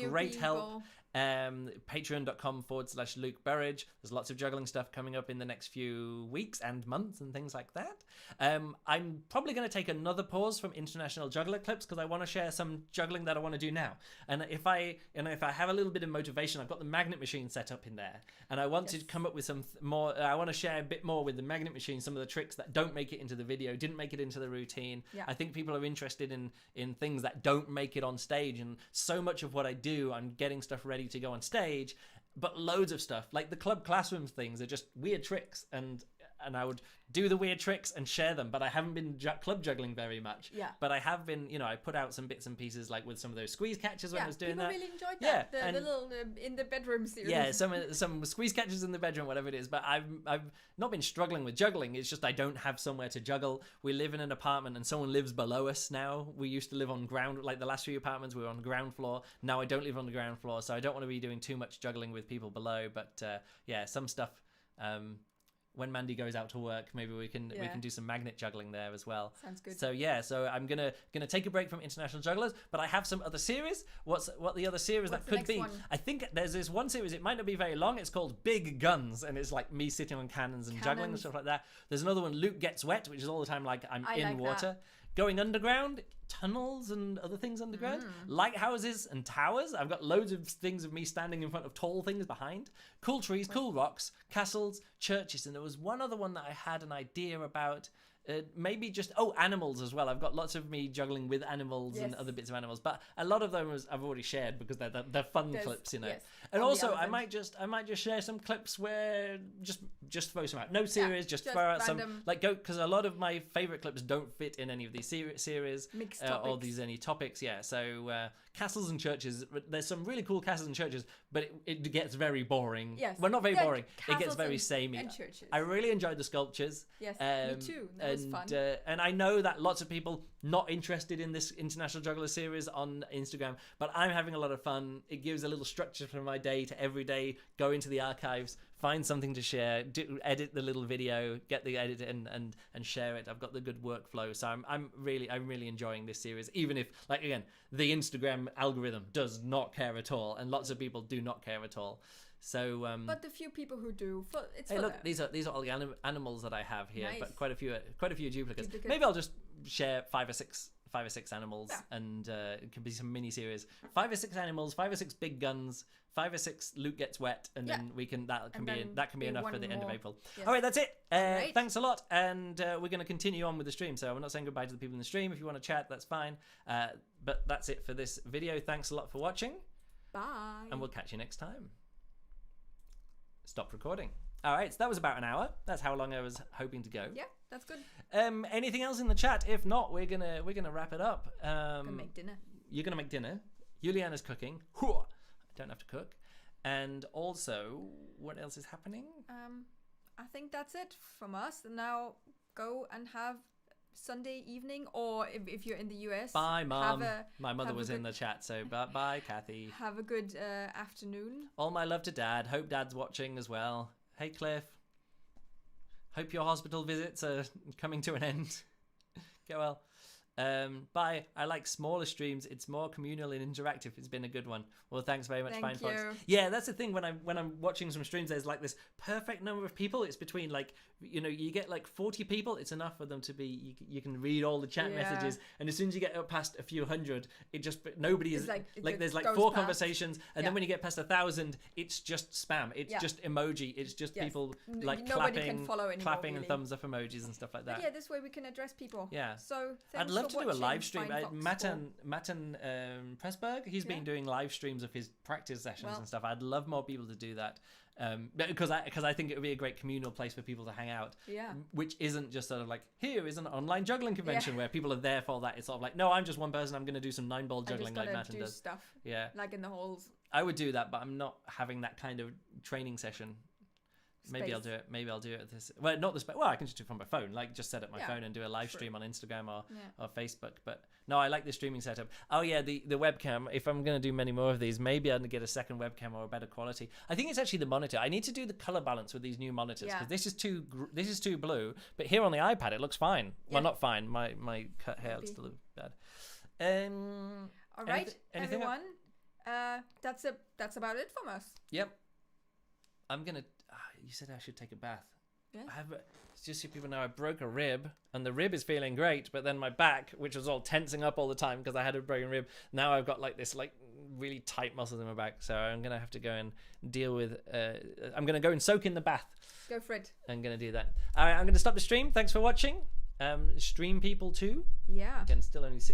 great help. Patreon.com/Luke Burridge. There's lots of juggling stuff coming up in the next few weeks and months and things like that. I'm probably going to take another pause from International Juggler clips because I want to share some juggling that I want to do now. And if I have a little bit of motivation, I've got the magnet machine set up in there, and I want to come up with some more. I want to share a bit more with the magnet machine, some of the tricks that don't make it into the video, didn't make it into the routine. Yeah. I think people are interested in things that don't make it on stage, and so much of what I do, I'm getting stuff ready to go on stage, but loads of stuff like the club classroom things are just weird tricks, and I would do the weird tricks and share them, but I haven't been club juggling very much. Yeah. But I have been, I put out some bits and pieces like with some of those squeeze catches when I was doing that. People really enjoyed that. Yeah. The little in the bedroom series. Yeah, some squeeze catches in the bedroom, whatever it is. But I've not been struggling with juggling. It's just I don't have somewhere to juggle. We live in an apartment and someone lives below us now. We used to live on ground, like the last few apartments we were on the ground floor. Now I don't live on the ground floor, so I don't want to be doing too much juggling with people below. But some stuff. When Mandy goes out to work, maybe we can do some magnet juggling there as well. Sounds good. So so I'm gonna take a break from International Jugglers, but I have some other series. What the other series that could be? One? I think there's this one series. It might not be very long. It's called Big Guns, and it's like me sitting on cannons and juggling and stuff like that. There's another one, Luke Gets Wet, which is all the time like I'm in water. That. Going underground, tunnels and other things underground, lighthouses and towers. I've got loads of things of me standing in front of tall things behind. Cool trees, cool rocks, castles, churches. And there was one other one that I had an idea about. Maybe just animals as well. I've got lots of me juggling with animals and other bits of animals, but a lot of them I've already shared because they're fun clips, Yes. And also I might just share some clips where just throw some out. No series, just throw out random. Some because a lot of my favorite clips don't fit in any of these series or any topics. Yeah, so castles and churches. There's some really cool castles and churches, but it gets very boring. Yes, well, not very boring. It gets very samey. And churches. I really enjoyed the sculptures. Yes, me too. That was fun. And I know that lots of people not interested in this International Juggler series on Instagram, but I'm having a lot of fun. It gives a little structure for my day to every day go into the archives, find something to share, edit the little video, get the edit and share it. I've got the good workflow, so I'm really enjoying this series. Even if, like, again, the Instagram algorithm does not care at all, and lots of people do not care at all. So, but the few people who do, it's hey, look, these are all the animals that I have here, nice. But quite a few duplicates. Maybe I'll just share 5 or 6 animals, and it can be some mini series. 5 or 6 animals, 5 or 6 big guns, 5 or 6 Luke Gets Wet, and then that can be enough for the end of April. Yes. All right, that's it. Thanks a lot, and we're going to continue on with the stream. So we're not saying goodbye to the people in the stream. If you want to chat, that's fine. But that's it for this video. Thanks a lot for watching. Bye. And we'll catch you next time. Stop recording. All right, so that was about an hour. That's how long I was hoping to go. Yeah, that's good. Anything else in the chat? If not, we're gonna wrap it up. I'm gonna make dinner. You're gonna make dinner. Juliana's cooking. I don't have to cook. And also, what else is happening? I think that's it from us. Now go and have Sunday evening, or if you're in the US, bye Mom. My mother was in the chat, so bye Kathy. Have a good afternoon. All my love to Dad. Hope Dad's watching as well. Hey Cliff, hope your hospital visits are coming to an end. Get well. Bye. I like smaller streams. It's more communal and interactive. It's been a good one. Well, thanks very much, Fine Fox. Yeah, that's the thing. When I'm watching some streams, there's like this perfect number of people. It's between like you get like 40 people, it's enough for them to be, you can read all the chat messages, and as soon as you get up past a few hundred, it just, nobody is like there's like 4 conversations, and then when you get past 1,000, it's just spam, it's just emoji, it's just people like clapping really. And thumbs up emojis and stuff like that. But this way we can address people. So I'd love to do a live stream. Matan Pressberg, he's been doing live streams of his practice sessions and stuff. I'd love more people to do that. Because I think it would be a great communal place for people to hang out, which isn't just sort of like, here is an online juggling convention where people are there for that. It's sort of like, no, I'm just one person, I'm going to do some 9-ball juggling like Matt does stuff like in the halls. I would do that, but I'm not having that kind of training session. Maybe I'll do it. Maybe I'll do it. Well, not the space. Well, I can just do it from my phone. Like, just set up my phone and do a live stream on Instagram or Facebook. But no, I like the streaming setup. Oh yeah, the webcam. If I'm going to do many more of these, maybe I'll get a second webcam or a better quality. I think it's actually the monitor. I need to do the color balance with these new monitors because this is too blue. But here on the iPad, it looks fine. Well, not fine. My cut hair looks a little bad. All right, everyone. That's about it from us. Yep. I'm gonna. You said I should take a bath. Yeah. It's just so people know I broke a rib, and the rib is feeling great, but then my back, which was all tensing up all the time because I had a broken rib, now I've got like this like really tight muscles in my back. So I'm gonna have to go and deal with. I'm gonna go and soak in the bath. Go for it. I'm gonna do that. All right, I'm gonna stop the stream. Thanks for watching. Stream people too. Yeah. Again, still only 6